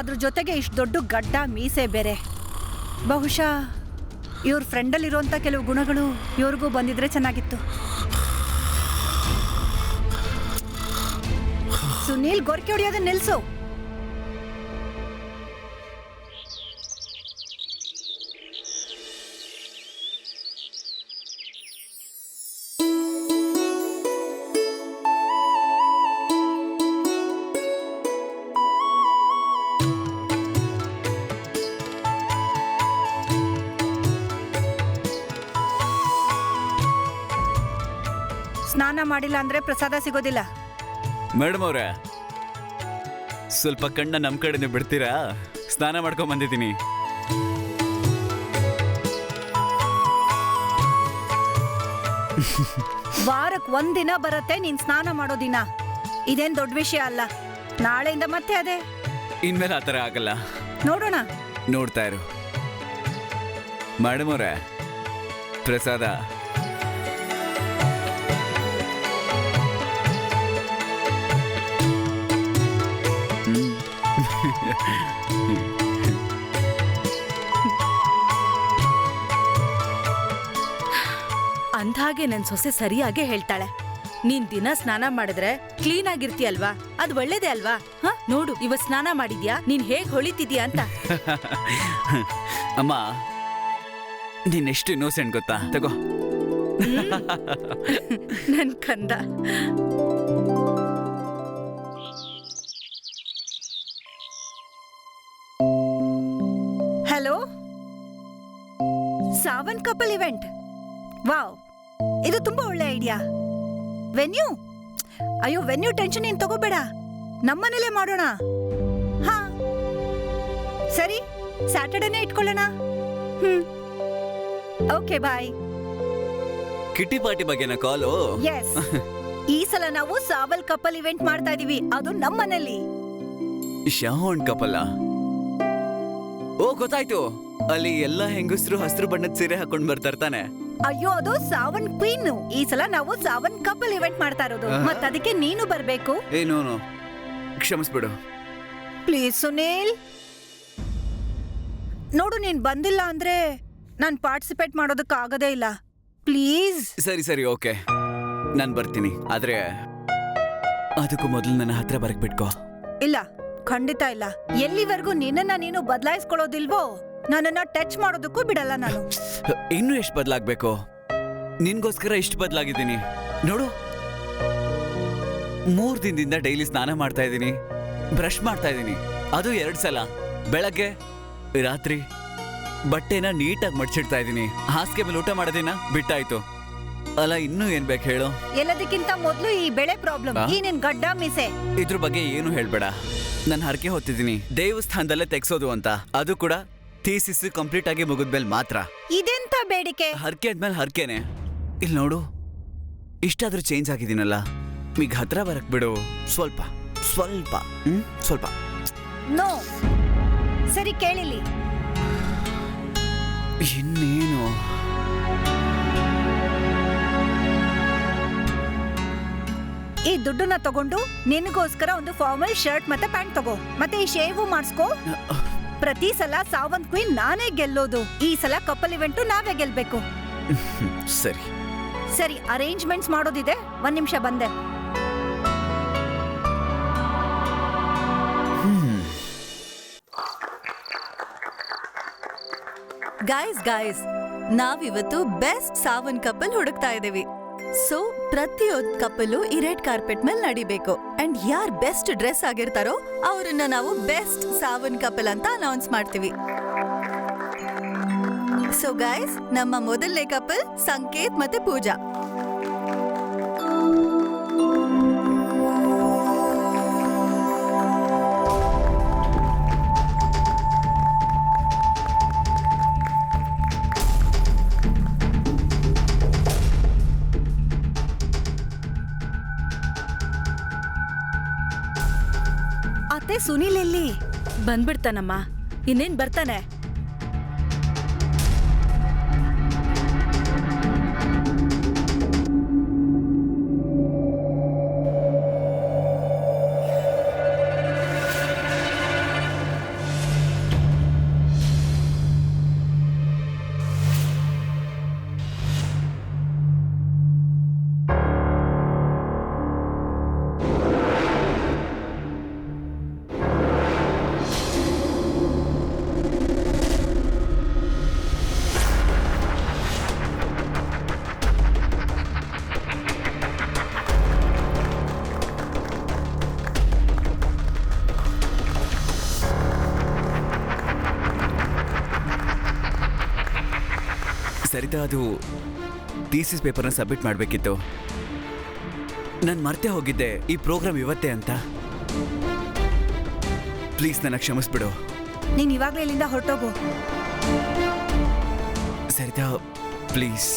ಅದ್ರ ಜೊತೆಗೆ ಇಷ್ಟು ದೊಡ್ಡ ಗಡ್ಡ ಮೀಸೆ ಬೇರೆ. ಬಹುಶಃ ಇವ್ರ ಫ್ರೆಂಡಲ್ಲಿರುವಂಥ ಕೆಲವು ಗುಣಗಳು ಇವ್ರಿಗೂ ಬಂದಿದ್ರೆ ಚೆನ್ನಾಗಿತ್ತು. ಸುನೀಲ್, ಗೊರಕೆ ಹೊಡಿಯೋದು ನಿಲ್ಸು. ಸ್ನಾನ ಮಾಡಿಲ್ಲ ಅಂದ್ರೆ ಪ್ರಸಾದ ಸಿಗೋದಿಲ್ಲ. ಮೇಡಮ್ ಅವ್ರೆ, ಸ್ವಲ್ಪ ಕಣ್ಣ ನಮ್ ಕಡೆನೆ ಬಿಡ್ತೀರಾ? ಸ್ನಾನ ಮಾಡ್ಕೊಂಡ್ ಬಂದಿದ್ದೀನಿ. ವಾರಕ್ಕೆ ಒಂದಿನ ಬರತ್ತೆ ನೀನ್ ಸ್ನಾನ ಮಾಡೋ ದಿನ. ಇದೇನ್ ದೊಡ್ಡ ವಿಷಯ ಅಲ್ಲ. ನಾಳೆಯಿಂದ ಮತ್ತೆ ಅದೇ. ಇನ್ಮೇಲೆ ಆತರ ಆಗಲ್ಲ. ನೋಡೋಣ. ನೋಡ್ತಾ ಇರು. ಮೇಡಮ್ ಅವ್ರೆ, ಪ್ರಸಾದ. ಅಂದ್ಹಾಗೆ ನನ್ ಸೊಸೆ ಸರಿಯಾಗೆ ಹೇಳ್ತಾಳೆ. ನೀನ್ ದಿನ ಸ್ನಾನ ಮಾಡಿದ್ರೆ ಕ್ಲೀನ್ ಆಗಿರ್ತೀಯಲ್ವಾ, ಅದ್ ಒಳ್ಳೇದೇ ಅಲ್ವಾ? ನೋಡು, ಇವತ್ ಸ್ನಾನ ಮಾಡಿದ್ಯಾ, ನೀನ್ ಹೇಗ್ ಹೊಳಿತಿದ್ಯಾ ಅಂತ. ಅಮ್ಮ, ನೀನ್ ಎಷ್ಟು ಇನ್ನೋಸೆಂಟ್ ಗೊತ್ತಾ? ತಗೋ. ನನ್ ಕಂದ. Hello, Saavn couple event. Wow, ಇದು ತುಂಬಾ ಒಳ್ಳೆ ಐಡಿಯಾ. ವೆನ್ಯೂ? ಅಯ್ಯೋ, ವೆನ್ಯೂ ಟೆನ್ಷನ್ ಏನ್ ತಗೋಬೇಡ, ನಮ್ಮನೇಲೆ ಮಾಡೋಣ. ಹಾ ಸರಿ, ಸ್ಯಾಟರ್ಡೇನೇ ಇಟ್ಕೊಳ್ಳೋಣ. ಓಕೆ, ಬಾಯ್. ಕಿಟ್ಟಿ ಪಾರ್ಟಿ ಬಗ್ಗೆನ ಕಾಲು? ಎಸ್, ಈ ಸಲ ನಾವು ಸಾವಲ್ ಕಪಲ್ ಇವೆಂಟ್ ಮಾಡ್ತಾ ಇದೀವಿ, ಅದು ನಮ್ಮನೇಲಿ. ಶಾವಣ್ ಕಪಲ್ಲ? ಓ, ಗೊತ್ತಾಯ್ತು. ಅಲ್ಲಿ ಎಲ್ಲಾ ಹೆಂಗಸರು ಹಸಿರು ಬಣ್ಣದ ಸೀರೆ ಹಾಕೊಂಡ್ ಬರ್ತಾರೆ ತಾನೆ? ಅಯ್ಯೋ, ಅದು ಸಾವನ್ ಕ್ವೀನ್. ಈ ಸಲ ನಾವು ಸಾವನ್ ಕಪಲ್ ಇವೆಂಟ್ ಮಾಡ್ತಾ ಇರೋದು, ಮತ್ತ ಅದಕ್ಕೆ ನೀನು ಬರ್ಬೇಕು. ಏನು ಕ್ಷಮಿಸ್ಬಿಡು. ಪ್ಲೀಸ್ ಸುನೀಲ್, ನೋಡು ನೀನ್ ಬಂದಿಲ್ಲ ಅಂದ್ರೆ ನಾನ್ ಪಾರ್ಟಿಸಿಪೇಟ್ ಮಾಡೋದಕ್ಕಾಗದೇ ಇಲ್ಲ. ಪ್ಲೀಸ್. ಸರಿ ಓಕೆ, ನಾನು ಬರ್ತೀನಿ. ಆದ್ರೆ ಅದಕ್ಕೂ ಮೊದಲು ನನ್ನ ಹತ್ರ ಬರಕ್ ಬಿಟ್ಕೋ. ಇಲ್ಲ, ಖಂಡಿತ ಇಲ್ಲ. ಎಲ್ಲಿವರೆಗೂ ನಿನ್ನನ್ನ ನೀನು ಬದಲಾಯಿಸ್ಕೊಳ್ಳೋದಿಲ್ವೋ ನನ್ನನ್ನ ಟಚ್ ಮಾಡೋದಕ್ಕೂ ಬಿಡಲ್ಲ ನಾನು. ಇನ್ನೂ ಎಷ್ಟು ಬದಲಾಗ್ಬೇಕು? ನಿನ್ಗೋಸ್ಕರ ಇಷ್ಟು ಬದಲಾಗಿದ್ದೀನಿ ನೋಡು. 3 ದಿನದಿಂದ ಡೈಲಿ ಸ್ನಾನ ಮಾಡ್ತಾ ಇದ್ದೀನಿ, ಬ್ರಷ್ ಮಾಡ್ತಾ ಇದ್ದೀನಿ, ಅದು 2 ಸಲ, ಬೆಳಗ್ಗೆ ರಾತ್ರಿ. ಬಟ್ಟೆನ ನೀಟಾಗಿ ಮಡ್ಚಿಡ್ತಾ ಇದ್ದೀನಿ. ಹಾಸಿಗೆ ಮೇಲೆ ಊಟ ಮಾಡೋದಿನ ಬಿಟ್ಟಾಯ್ತು. ಅಲ್ಲ, ಇನ್ನೂ ಏನ್ ಬೇಕು ಹೇಳು? ಎಲ್ಲದಕ್ಕಿಂತ ಮೊದಲು ಈ ಬೆಳೆ ಪ್ರಾಬ್ಲಮ್, ಈ ನಿನ್ ಗಡ್ಡ ಮೀಸೆ, ಇದ್ರ ಬಗ್ಗೆ ಏನು ಹೇಳ್ಬೇಡ. ನಾನು ಹರಕೆ ಹೊತ್ತಿದ್ದೀನಿ ದೇವಸ್ಥಾನದಲ್ಲೇ ತೆಗ್ಸೋದು ಅಂತ. ಅದು ಕೂಡ ಥೀಸಿಸ್ ಕಂಪ್ಲೀಟ್ ಆಗಿ ಮುಗಿದ್ಮೇಲೆ ಮಾತ್ರ. ಇದೆಂತ ಬೇಡಿಕೆ? ಹರಕೆ ಆದ್ಮೇಲೆ ಹರಕೆನೆ. ಇಲ್ಲಿ ನೋಡು, ಇಷ್ಟಾದ್ರೂ ಚೇಂಜ್ ಆಗಿದ್ದೀನಲ್ಲ, ಈಗ ಹತ್ರ ಬರಕ್ ಬಿಡು. ಸ್ವಲ್ಪ ಸ್ವಲ್ಪ. ನೋ. ಸರಿ ಕೇಳಿಲಿ. ಇನ್ನೇನು? ಈ ದುಡ್ಡನ್ನ ತಗೊಂಡು ನಿನಗೋಸ್ಕರ ಒಂದು ಫಾರ್ಮಲ್ ಶರ್ಟ್ ಮತ್ತೆ ಪ್ಯಾಂಟ್ ತಗೋ. ಮತ್ತೆ ಈ ಶೇವು ಮಾಡಿಸ್ಕೋ. ಪ್ರತಿ ಸಲ ಸಾವಂತ್ ಕ್ವೀನ್ ನಾನೇ ಗೆಲ್ಲೋದು. ಈ ಸಲ ಕಪಲ್ ಇವೆಂಟು ನಾವೇ ಗೆಲ್ಬೇಕು. ಸರಿ, ಅರೇಂಜ್ಮೆಂಟ್ಸ್ ಮಾಡೋದಿದೆ. 1 ನಿಮಿಷ ಬಂದೆ. ಗಾಯ್ಸ್ ನಾವಿವತ್ತು ಬೆಸ್ಟ್ ಸಾವನ್ ಕಪಲ್ ಹುಡುಕ್ತಾ ಇದೀವಿ. ಸೊ ಪ್ರತಿಯೊಂದು ಕಪಲು ಈ ರೆಡ್ ಕಾರ್ಪೆಟ್ ಮೇಲೆ ನಡಿಬೇಕು. ಅಂಡ್ ಯಾರ್ ಬೆಸ್ಟ್ ಡ್ರೆಸ್ ಆಗಿರ್ತಾರೋ ಅವ್ರನ್ನ ನಾವು ಬೆಸ್ಟ್ ಸಾವನ್ ಕಪಲ್ ಅಂತ ಅನೌನ್ಸ್ ಮಾಡ್ತೀವಿ. ಸೊ ಗಾಯ್ಸ್, ನಮ್ಮ ಮೊದಲನೇ ಕಪಲ್ ಸಂಕೇತ್ ಮತ್ತೆ ಪೂಜಾ. ಅತ್ತೆ, ಸುನೀಲ್ ಎಲ್ಲಿ? ಬಂದ್ಬಿಡ್ತಾನಮ್ಮ. ಇನ್ನೇನ್ ಬರ್ತಾನೆ. ಸರಿತಾ, ಅದು ಥೀಸಿಸ್ ಪೇಪರ್ನ ಸಬ್ಮಿಟ್ ಮಾಡಬೇಕಿತ್ತು. ನಾನು ಮರ್ತೆ ಹೋಗಿದ್ದೆ ಈ ಪ್ರೋಗ್ರಾಮ್ ಇವತ್ತೇ ಅಂತ. ಪ್ಲೀಸ್ ನನ್ನ ಕ್ಷಮಿಸ್ಬಿಡು. ನೀನ್ ಇವಾಗ್ಲೇ ಇಲ್ಲಿಂದ ಹೊರಟೋಗು. ಸರಿತಾ, ಪ್ಲೀಸ್.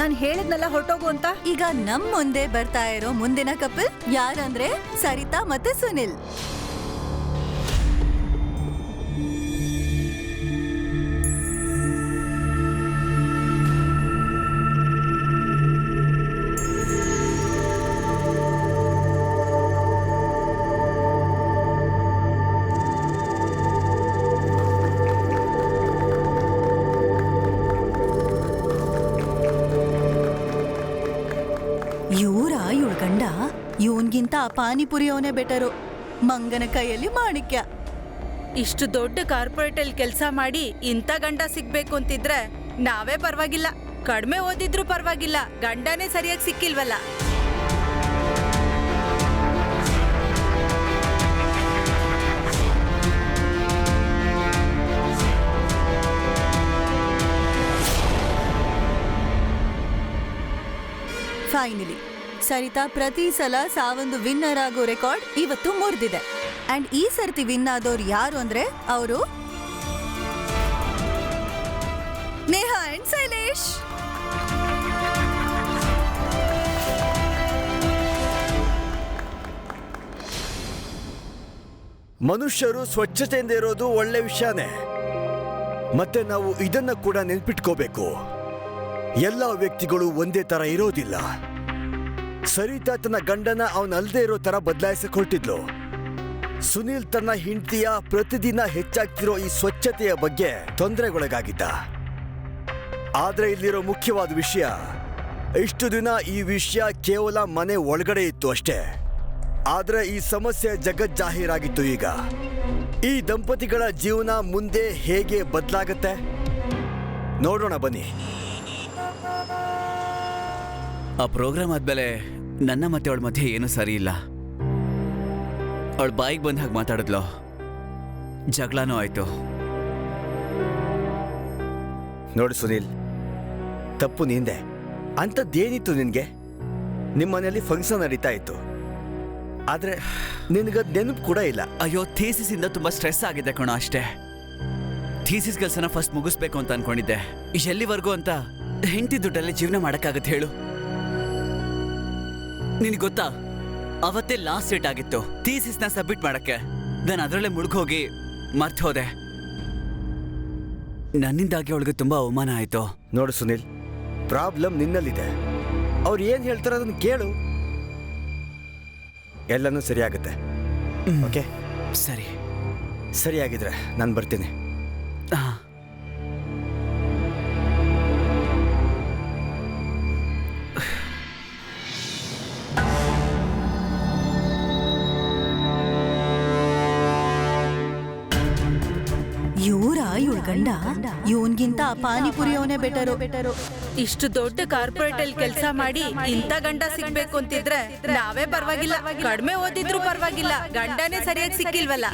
ನಾನು ಹೇಳಿದ್ನಲ್ಲ ಹೊರಟೋಗು ಅಂತ. ಈಗ ನಮ್ ಮುಂದೆ ಬರ್ತಾ ಇರೋ ಮುಂದಿನ ಕಪಲ್ ಯಾರಂದ್ರೆ ಸರಿತಾ ಮತ್ತೆ ಸುನಿಲ್. ಇವಳ ಗಂಡ ಇವನ್ಗಿಂತ ಪಾನಿಪುರಿ ಅವನೇ ಬೆಟರು. ಮಂಗನ ಕೈಯಲ್ಲಿ ಮಾಣಿಕ್ಯ. ಇಷ್ಟು ದೊಡ್ಡ ಕಾರ್ಪೊರೇಟ್ ಅಲ್ಲಿ ಕೆಲಸ ಮಾಡಿ ಇಂಥ ಗಂಡ ಸಿಗ್ಬೇಕು ಅಂತಿದ್ರೆ ನಾವೇ ಪರವಾಗಿಲ್ಲ. ಕಡಿಮೆ ಓದಿದ್ರು ಪರವಾಗಿಲ್ಲ, ಗಂಡನೇ ಸರಿಯಾಗಿ ಸಿಕ್ಕಿಲ್ವಲ್ಲ. ಫೈನಲಿ ಸರಿತಾ ಪ್ರತಿ ಸಲ ಸಾವೊಂದು ವಿನ್ನರ್ ಆಗೋ ರೆಕಾರ್ಡ್ ಇವತ್ತು ಮುರಿದಿದೆ. ಅಂಡ್ ಈ ಸರ್ತಿ ವಿನ್ ಆದವ್ರು ಯಾರು ಅಂದ್ರೆ ಅವರು ನೇಹಾ ಅಂಡ್ ಶೈಲೇಶ್. ಮನುಷ್ಯರು ಸ್ವಚ್ಛತೆಯಿಂದ ಇರೋದು ಒಳ್ಳೆ ವಿಷಯನೇ. ಮತ್ತೆ ನಾವು ಇದನ್ನ ಕೂಡ ನೆನ್ಪಿಟ್ಕೋಬೇಕು, ಎಲ್ಲ ವ್ಯಕ್ತಿಗಳು ಒಂದೇ ತರ ಇರೋದಿಲ್ಲ. ಸರಿತಾ ತನ್ನ ಗಂಡನ ಅವನಲ್ದೇ ಇರೋ ತರ ಬದಲಾಯಿಸಿಕೊಳ್ತಿದ್ಲು. ಸುನೀಲ್ ತನ್ನ ಹೆಂಡತಿಯ ಪ್ರತಿದಿನ ಹೆಚ್ಚಾಗ್ತಿರೋ ಈ ಸ್ವಚ್ಛತೆಯ ಬಗ್ಗೆ ತೊಂದರೆಗೊಳಗಾಗಿದ್ದ. ಆದ್ರೆ ಇಲ್ಲಿರೋ ಮುಖ್ಯವಾದ ವಿಷಯ, ಇಷ್ಟು ದಿನ ಈ ವಿಷಯ ಕೇವಲ ಮನೆ ಒಳಗಡೆ ಇತ್ತು ಅಷ್ಟೇ. ಆದ್ರೆ ಈ ಸಮಸ್ಯೆ ಜಗಜ್ಜಾಹೀರಾಗಿತ್ತು. ಈಗ ಈ ದಂಪತಿಗಳ ಜೀವನ ಮುಂದೆ ಹೇಗೆ ಬದಲಾಗತ್ತೆ ನೋಡೋಣ ಬನ್ನಿ. ಆ ಪ್ರೋಗ್ರಾಮ್ ಆದ್ಮೇಲೆ ನನ್ನ ಮತ್ತೆ ಅವಳ ಮಧ್ಯೆ ಏನೂ ಸರಿ ಇಲ್ಲ. ಅವಳ ಬಾಯಿಗೆ ಬಂದ ಹಾಗೆ ಮಾತಾಡಿದ್ಲು, ಜಗಳನೂ ಆಯ್ತು. ನೋಡು ಸುನೀಲ್, ತಪ್ಪು ನಿಂದೆ. ಅಂಥದ್ದೇನಿತ್ತು ನಿನ್ಗೆ? ನಿಮ್ಮ ಮನೆಯಲ್ಲಿ ಫಂಕ್ಷನ್ ನಡೀತಾ ಇತ್ತು, ಆದ್ರೆ ನಿನಗದ್ ನೆನಪು ಕೂಡ ಇಲ್ಲ. ಅಯ್ಯೋ, ಥೀಸಿಸ್ ಇಂದ ತುಂಬಾ ಸ್ಟ್ರೆಸ್ ಆಗಿದೆ ಕಣೋ, ಅಷ್ಟೇ. ಥೀಸಿಸ್ ಕೆಲಸನ ಫಸ್ಟ್ ಮುಗಿಸ್ಬೇಕು ಅಂತ ಅನ್ಕೊಂಡಿದ್ದೆ. ಎಲ್ಲಿವರೆಗೂ ಅಂತ ಹೆಂಡತಿ ದುಡ್ಡಲ್ಲಿ ಜೀವನ ಮಾಡಕ್ಕಾಗತ್ತೆ ಹೇಳು? ನಿನಗೆ ಗೊತ್ತಾ, ಅವತ್ತೇ ಲಾಸ್ಟ್ ಡೇಟ್ ಆಗಿತ್ತು ಥೀಸಿಸ್ನ ಸಬ್ಮಿಟ್ ಮಾಡಕ್ಕೆ. ನಾನು ಅದರಲ್ಲೇ ಮುಳುಗೋಗಿ ಮರ್ತು ಹೋದೆ. ನನ್ನಿಂದಾಗಿ ಅವಳಿಗೆ ತುಂಬಾ ಅವಮಾನ ಆಯ್ತು. ನೋಡು ಸುನೀಲ್, ಪ್ರಾಬ್ಲಮ್ ನಿನ್ನಲ್ಲಿದೆ. ಅವ್ರು ಏನ್ ಹೇಳ್ತಾರೆ ಅದನ್ನ ಕೇಳು, ಎಲ್ಲನೂ ಸರಿಯಾಗುತ್ತೆ. ಓಕೆ, ಸರಿ. ಸರಿಯಾಗಿದ್ರೆ ನಾನು ಬರ್ತೀನಿ. ಹಾ. ಇವಳ ಗಂಡ ಇವನ್ಗಿಂತ ಪಾನಿಪುರಿಯವನೇ ಬೆಟರು. ಇಷ್ಟು ದೊಡ್ಡ ಕಾರ್ಪೊರೇಟ್ ಅಲ್ಲಿ ಕೆಲಸ ಮಾಡಿ ಇಂಥ ಗಂಡ ಸಿಗ್ಬೇಕು ಅಂತಿದ್ರೆ ನಾವೇ ಪರವಾಗಿಲ್ಲ, ಕಡಿಮೆ ಓದಿದ್ರು ಪರವಾಗಿಲ್ಲ, ಗಂಡನೇ ಸರಿಯಾಗಿ ಸಿಕ್ಕಿಲ್ವಲ್ಲ.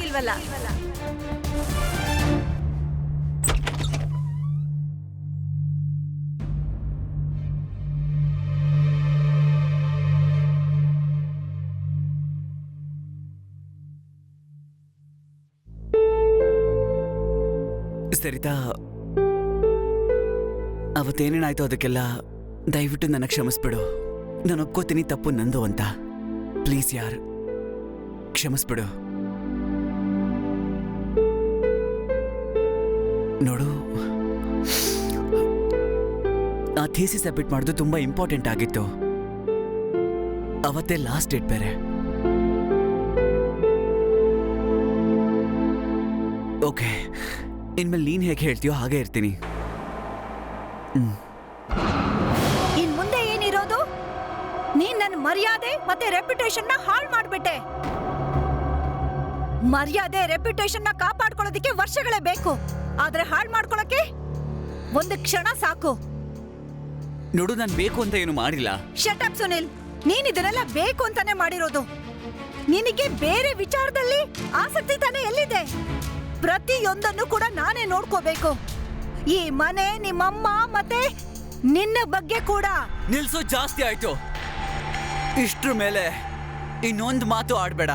ಸರಿತಾ, ಅವತ್ತೇನೇನಾಯ್ತು ಅದಕ್ಕೆಲ್ಲ ದಯವಿಟ್ಟು ನನಗೆ ಕ್ಷಮಿಸ್ಬಿಡು. ನಾನು ಒಪ್ಕೋತೀನಿ ತಪ್ಪು ನಂದು ಅಂತ. ಪ್ಲೀಸ್ ಯಾರ್, ಕ್ಷಮಿಸ್ಬಿಡು. ನೋಡು, ಆ ಥೀಸಿಸ್ ಸಬ್ಮಿಟ್ ಮಾಡೋದು ತುಂಬಾ ಇಂಪಾರ್ಟೆಂಟ್ ಆಗಿತ್ತು. ಅವತ್ತೇ ಲಾಸ್ಟ್ ಡೇಟ್ ಬೇರೆ. ಓಕೆ, ಇನ್ಮೇಲೆ ನೀನ್ ಹೇಗೆ ಹೇಳ್ತೀಯೋ ಹಾಗೆ ಇರ್ತೀನಿ. ಇನ್ ಮುಂದೆ ಏನಿರೋದು? ನೀನ್ ನನ್ನ ಮರ್ಯಾದೆ ಮತ್ತೆ ರೆಪ್ಯುಟೇಷನ್ ನ ಹಾಳು ಮಾಡ್ಬಿಟ್ಟೆ. ಮರ್ಯಾದೆ ರೆಪ್ಯುಟೇಷನ್ ನ ಕಾಪಾಡ್ಕೊಳ್ಳೋದಕ್ಕೆ ವರ್ಷಗಳೇ ಬೇಕು, ಆದ್ರೆ ಹಾಳು ಮಾಡ್ಕೊಳ್ಳೋಕೆ ಒಂದು ಕ್ಷಣ ಸಾಕು. ನೋಡು, ನಾನು ಬೇಕು ಅಂತ ಏನು ಮಾಡಿಲ್ಲ. ಶಟ್ ಅಪ್ ಸುನಿಲ್, ನೀನ್ ಇದನ್ನೆಲ್ಲ ಬೇಕು ಅಂತಾನೆ ಮಾಡಿರೋದು. ನಿನಗೆ ಬೇರೆ ವಿಚಾರದಲ್ಲಿ ಆಸಕ್ತಿ ತಾನೇ ಎಲ್ಲಿದೆ? ಪ್ರತಿಯೊಂದನ್ನು ಕೂಡ ನಾನೇ ನೋಡ್ಕೋಬೇಕು. ಈ ಮನೆ, ನಿಮ್ಮಮ್ಮ ಮತ್ತೆ ನಿನ್ನ ಬಗ್ಗೆ ಕೂಡ. ನಿಲ್ಸೋ, ಜಾಸ್ತಿ ಆಯ್ತು. ಇಷ್ಟ್ರ ಮೇಲೆ ಇನ್ನೊಂದು ಮಾತು ಆಡ್ಬೇಡ.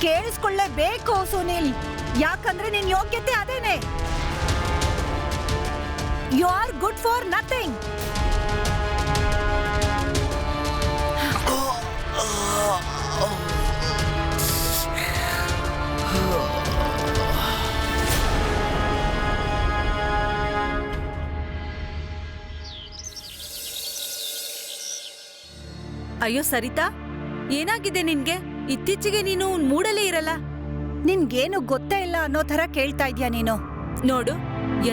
ಕೇಳಿಸ್ಕೊಳ್ಳೇಬೇಕು ಸುನಿಲ್, ಯಾಕಂದ್ರೆ ನಿನ್ ಯೋಗ್ಯತೆ ಅದೇನೆ. You are good for nothing. ಅಯ್ಯೋ ಸರಿತಾ, ಏನಾಗಿದೆ ನಿನ್ಗೆ? ಇತ್ತೀಚೆಗೆ ನೀನು ಮೂಡಲೇ ಇರಲ್ಲ. ನಿನ್ಗೇನು ಗೊತ್ತೇ ಇಲ್ಲ ಅನ್ನೋ ತರ ಕೇಳ್ತಾ ಇದ್ಯಾ ನೀನು. ನೋಡು,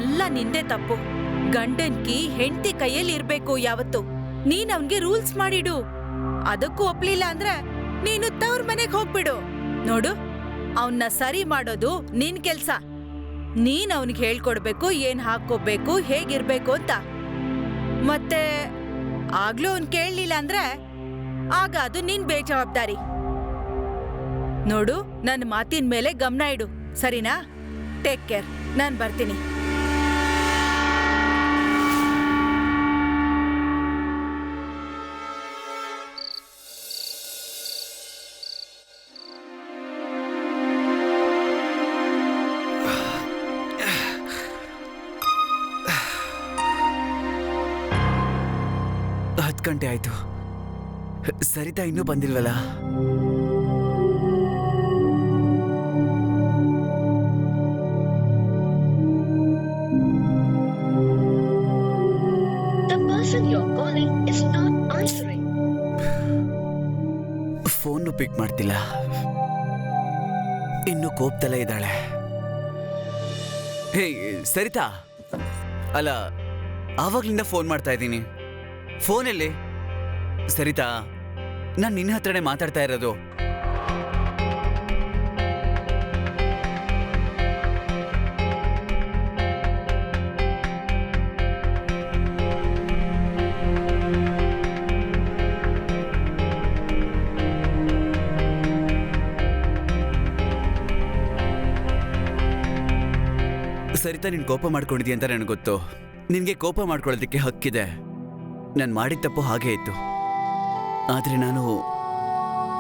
ಎಲ್ಲ ನಿಂದೆ ತಪ್ಪು. ಗಂಡನ್ಕಿ ಹೆಂಡತಿ ಕೈಯಲ್ಲಿ ಇರ್ಬೇಕು ಯಾವತ್ತು. ನೀನ್ ಅವನ್ಗೆ ರೂಲ್ಸ್ ಮಾಡಿಡು. ಅದಕ್ಕೂ ಒಪ್ಲಿಲ್ಲ ಅಂದ್ರೆ ನೀನು ತವ್ರ ಮನೆಗ್ ಹೋಗ್ಬಿಡು. ನೋಡು, ಅವನ್ನ ಸರಿ ಮಾಡೋದು ನಿನ್ ಕೆಲ್ಸ. ನೀನ್ ಅವನಿಗೆ ಹೇಳ್ಕೊಡ್ಬೇಕು ಏನ್ ಹಾಕೋಬೇಕು, ಹೇಗಿರ್ಬೇಕು ಅಂತ. ಮತ್ತೆ ಆಗ್ಲೂ ಅವ್ನ್ ಕೇಳಲಿಲ್ಲ ಅಂದ್ರೆ ಆಗ ಅದು ನಿನ್ ಬೇಜವಾಬ್ದಾರಿ. ನೋಡು, ನನ್ನ ಮಾತಿನ ಮೇಲೆ ಗಮನ ಇಡು, ಸರಿನಾ? Take care. ನಾನ್ ಬರ್ತೀನಿ. ಹತ್ತು ಗಂಟೆ ಆಯ್ತು, ಸರಿತಾ ಇನ್ನೂ ಬಂದಿಲ್ವಲ್ಲ? The person you're calling is not answering. Phone pick ಮಾಡ್ತಿಲ್ಲ. ಇನ್ನು ಕೋಪದಲ್ಲೇ ಇದ್ದಾಳೆ. ಹೇ ಸರಿತಾ, ಅಲ್ಲ ಆವಾಗ್ಲಿಂದ ಫೋನ್ ಮಾಡ್ತಾ ಇದ್ದೀನಿ. ಫೋನಲ್ಲಿ ಸರಿತಾ, ನಾನು ನಿನ್ನ ಹತ್ರನೇ ಮಾತಾಡ್ತಾ ಇರೋದು. ಸರಿತಾ, ನೀನು ಕೋಪ ಮಾಡ್ಕೊಂಡಿದ್ದೀಯ ಅಂತ ನನಗೆ ಗೊತ್ತು. ನಿನಗೆ ಕೋಪ ಮಾಡ್ಕೊಳ್ಳೋದಕ್ಕೆ ಹಕ್ಕಿದೆ. ನಾನು ಮಾಡಿದ ತಪ್ಪು ಹಾಗೇ ಇತ್ತು. ಆದರೆ ನಾನು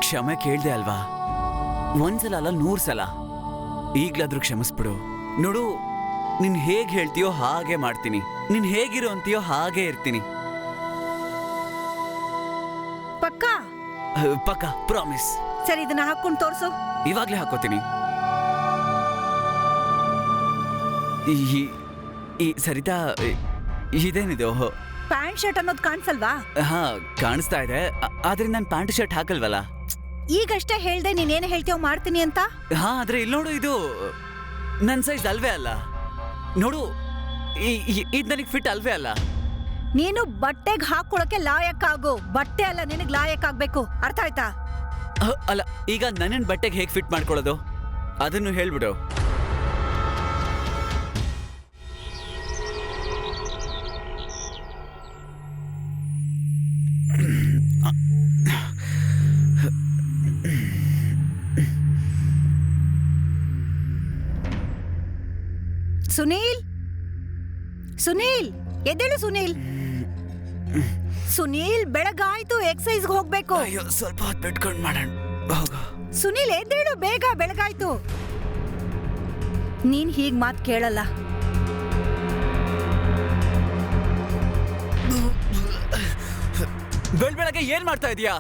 ಕ್ಷಮೆ ಕೇಳಿದೆ ಅಲ್ವಾ? ಒಂದ್ಸಲ ಅಲ್ಲ 100 ಸಲ. ಈಗಲಾದ್ರೂ ಕ್ಷಮಿಸ್ಬಿಡು. ನೋಡು, ನೀನು ಹೇಗೆ ಹೇಳ್ತೀಯೋ ಹಾಗೆ ಮಾಡ್ತೀನಿ. ನೀನು ಹೇಗಿರೋ ಅಂತೀಯೋ ಹಾಗೆ ಇರ್ತೀನಿ. ಪಕ್ಕಾ? ಪಕ್ಕ, ಪ್ರಾಮಿಸ್. ಸರಿ, ಇದನ್ನ ಹಾಕೊಂಡು ತೋರ್ಸು. ಇವಾಗ್ಲೇ ಹಾಕೋತೀನಿ. ಈ ಸರಿತಾ, ಇದೇನಿದು? ಪ್ಯಾಂಟ್ ಶರ್ಟ್ ಅನ್ನೋದು ಕಾಣಿಸಲ್ವಾ? ಹಾ, ಕಾಣಿಸ್ತಾ ಇದೆ. ಆದ್ರೆ ನಾನು ಪ್ಯಾಂಟ್ ಶರ್ಟ್ ಹಾಕಲ್ವಲ್ಲ. ಈಗಷ್ಟೇ ಹೇಳ್ದೆ ನೀನೇನು ಹೇಳ್ತೀಯೋ ಮಾಡ್ತೀನಿ ಅಂತ. ಹಾ, ಆದ್ರೆ ಇಲ್ಲಿ ನೋಡು, ಇದು ನನ್ನ ಸೈಜ್ ಅಲ್ವೇ ಅಲ್ಲ. ನೋಡು, ಇದು ನನಗೆ ಫಿಟ್ ಅಲ್ವೇ ಅಲ್ಲ. ನೀನು ಬಟ್ಟೆಗೆ ಹಾಕೊಳಕ್ಕೆ ಲಾಯಕ್ಕಾಗು. ಬಟ್ಟೆ ಅಲ್ಲ ನಿನಗ್ ಲಾಯಕ್ಕಾಗ್ಬೇಕು. ಅರ್ಥ ಆಯ್ತಾ? ಅಲ್ಲ, ಈಗ ನನ್ನ ಬಟ್ಟೆಗೆ ಹೇಗೆ ಫಿಟ್ ಮಾಡ್ಕೊಳ್ಳೋದು ಅದನ್ನು ಹೇಳ್ಬಿಡು. ಸುನೀಲ್, ಸುನೀಲ್, ಎದ್ದೇಳು ಸುನೀಲ್. ಸುನೀಲ್, ಬೆಳಗಾಯ್ತು, ಎಕ್ಸೈಸ್ಗೆ ಹೋಗ್ಬೇಕು. ಅಯ್ಯೋ, ಸ್ವಲ್ಪ ಹೊತ್ತು ಬಿಟ್ಕೊಂಡು ಮಾಡೋಣ. ಸುನೀಲ್, ಎದ್ದೇಳು ಬೇಗ, ಬೆಳಗಾಯ್ತು. ನೀನ್ ಹೀಗ್ ಮಾತ್ ಕೇಳಲ್ಲ. ಬೆಳಗ್ಗೆ ಏನ್ ಮಾಡ್ತಾ ಇದೀಯಾ?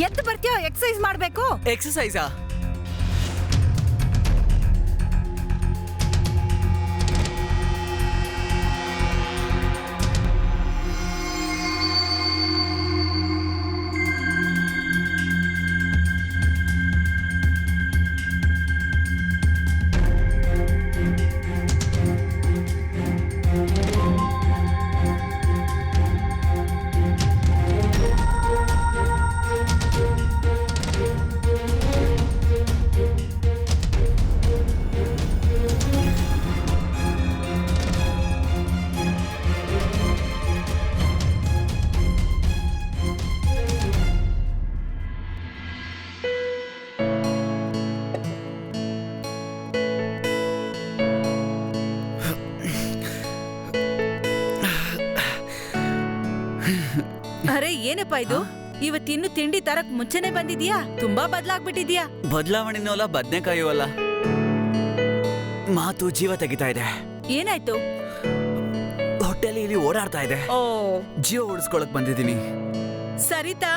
ಎದ್ದು ಬರ್ತೀಯೋ? ಎಕ್ಸೈಸ್ ಮಾಡ್ಬೇಕು. ಎಕ್ಸಸೈಸಾ? ಅರೆ, ಏನಪ್ಪಾ ಇದು? ಇವತ್ತಿನ್ನು ತಿಂಡಿ ತರಕ್ ಮುಂಚೆನೆ ಬಂದಿದ್ಯಾ? ತುಂಬಾ ಬದ್ಲಾಗ್ಬಿಟ್ಟಿದ್ಯಾ. ಬದಲಾವಣೆನೂ ಅಲ್ಲ, ಬದ್ನೆಕಾಯೂ ಅಲ್ಲ. ಮಾತು ಜೀವ ತೆಗಿತಾ ಇದೆ. ಏನಾಯ್ತು? ಹೊಟ್ಟೆಲಿ ಇಲ್ಲಿ ಓಡಾಡ್ತಾ ಇದೆ. ಓ, ಜೀವ ಉಳಿಸ್ಕೊಳಕ್ ಬಂದಿದ್ದೀನಿ. ಸರಿತಾ,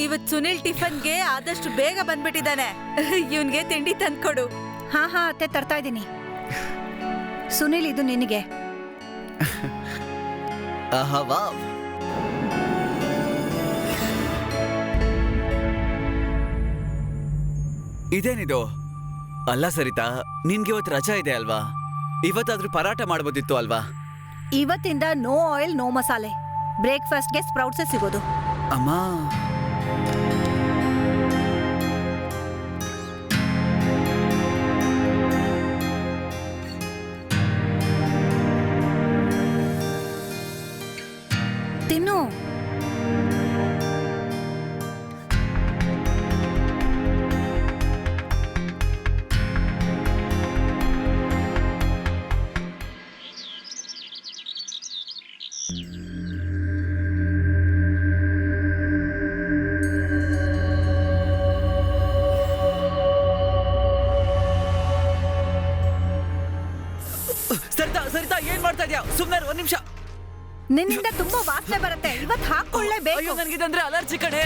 ಇವತ್ ಸುನಿಲ್ ಟಿಫನ್ಗೆ ಆದಷ್ಟು ಬೇಗ ಬಂದ್ಬಿಟ್ಟಿದ್ದಾನೆ. ಇವನ್ಗೆ ತಿಂಡಿ ತಂದ್ಕೊಡು. ಹಾ ಹಾ ಅತ್ತೆ, ತರ್ತಾ ಇದ್ದೀನಿ. ಸುನೀಲ್, ಇದು ನಿನಗೆ. ಆಹಾ, ವಾವ್. ಇದೇನಿದು? ಅಲ್ಲ ಸರಿತಾ, ನಿನ್ಗೆ ಇವತ್ತು ರಜಾ ಇದೆ ಅಲ್ವಾ? ಇವತ್ತಾದ್ರೂ ಪರಾಟ ಮಾಡ್ಬೋದಿತ್ತು ಅಲ್ವಾ? ಇವತ್ತಿಂದ ನೋ ಆಯಿಲ್, ನೋ ಮಸಾಲೆ. ಬ್ರೇಕ್ಫಾಸ್ಟ್ಗೆ ಸ್ಪ್ರೌಟ್ಸೇ ಸಿಗೋದು. ಅಮ್ಮ, ತಿನ್ನು. ಸರಿತಾ, ಸರಿತಾ, ಏನ್ ಮಾಡ್ತಾ ಇದ್ಯಾ? ಸುಮ್ನೆ ಒಂದ್ ನಿಮಿಷ. ನಿನ್ನಿಂದ ತುಂಬಾ ವಾಸನೆ ಬರುತ್ತೆ. ಇವತ್ತು ಹಾಕೊಳ್ಳೇಬೇಕು. ಅಯ್ಯೋ, ನನಗಿದಂದ್ರೆ ಅಲರ್ಜಿ ಕಡೆ.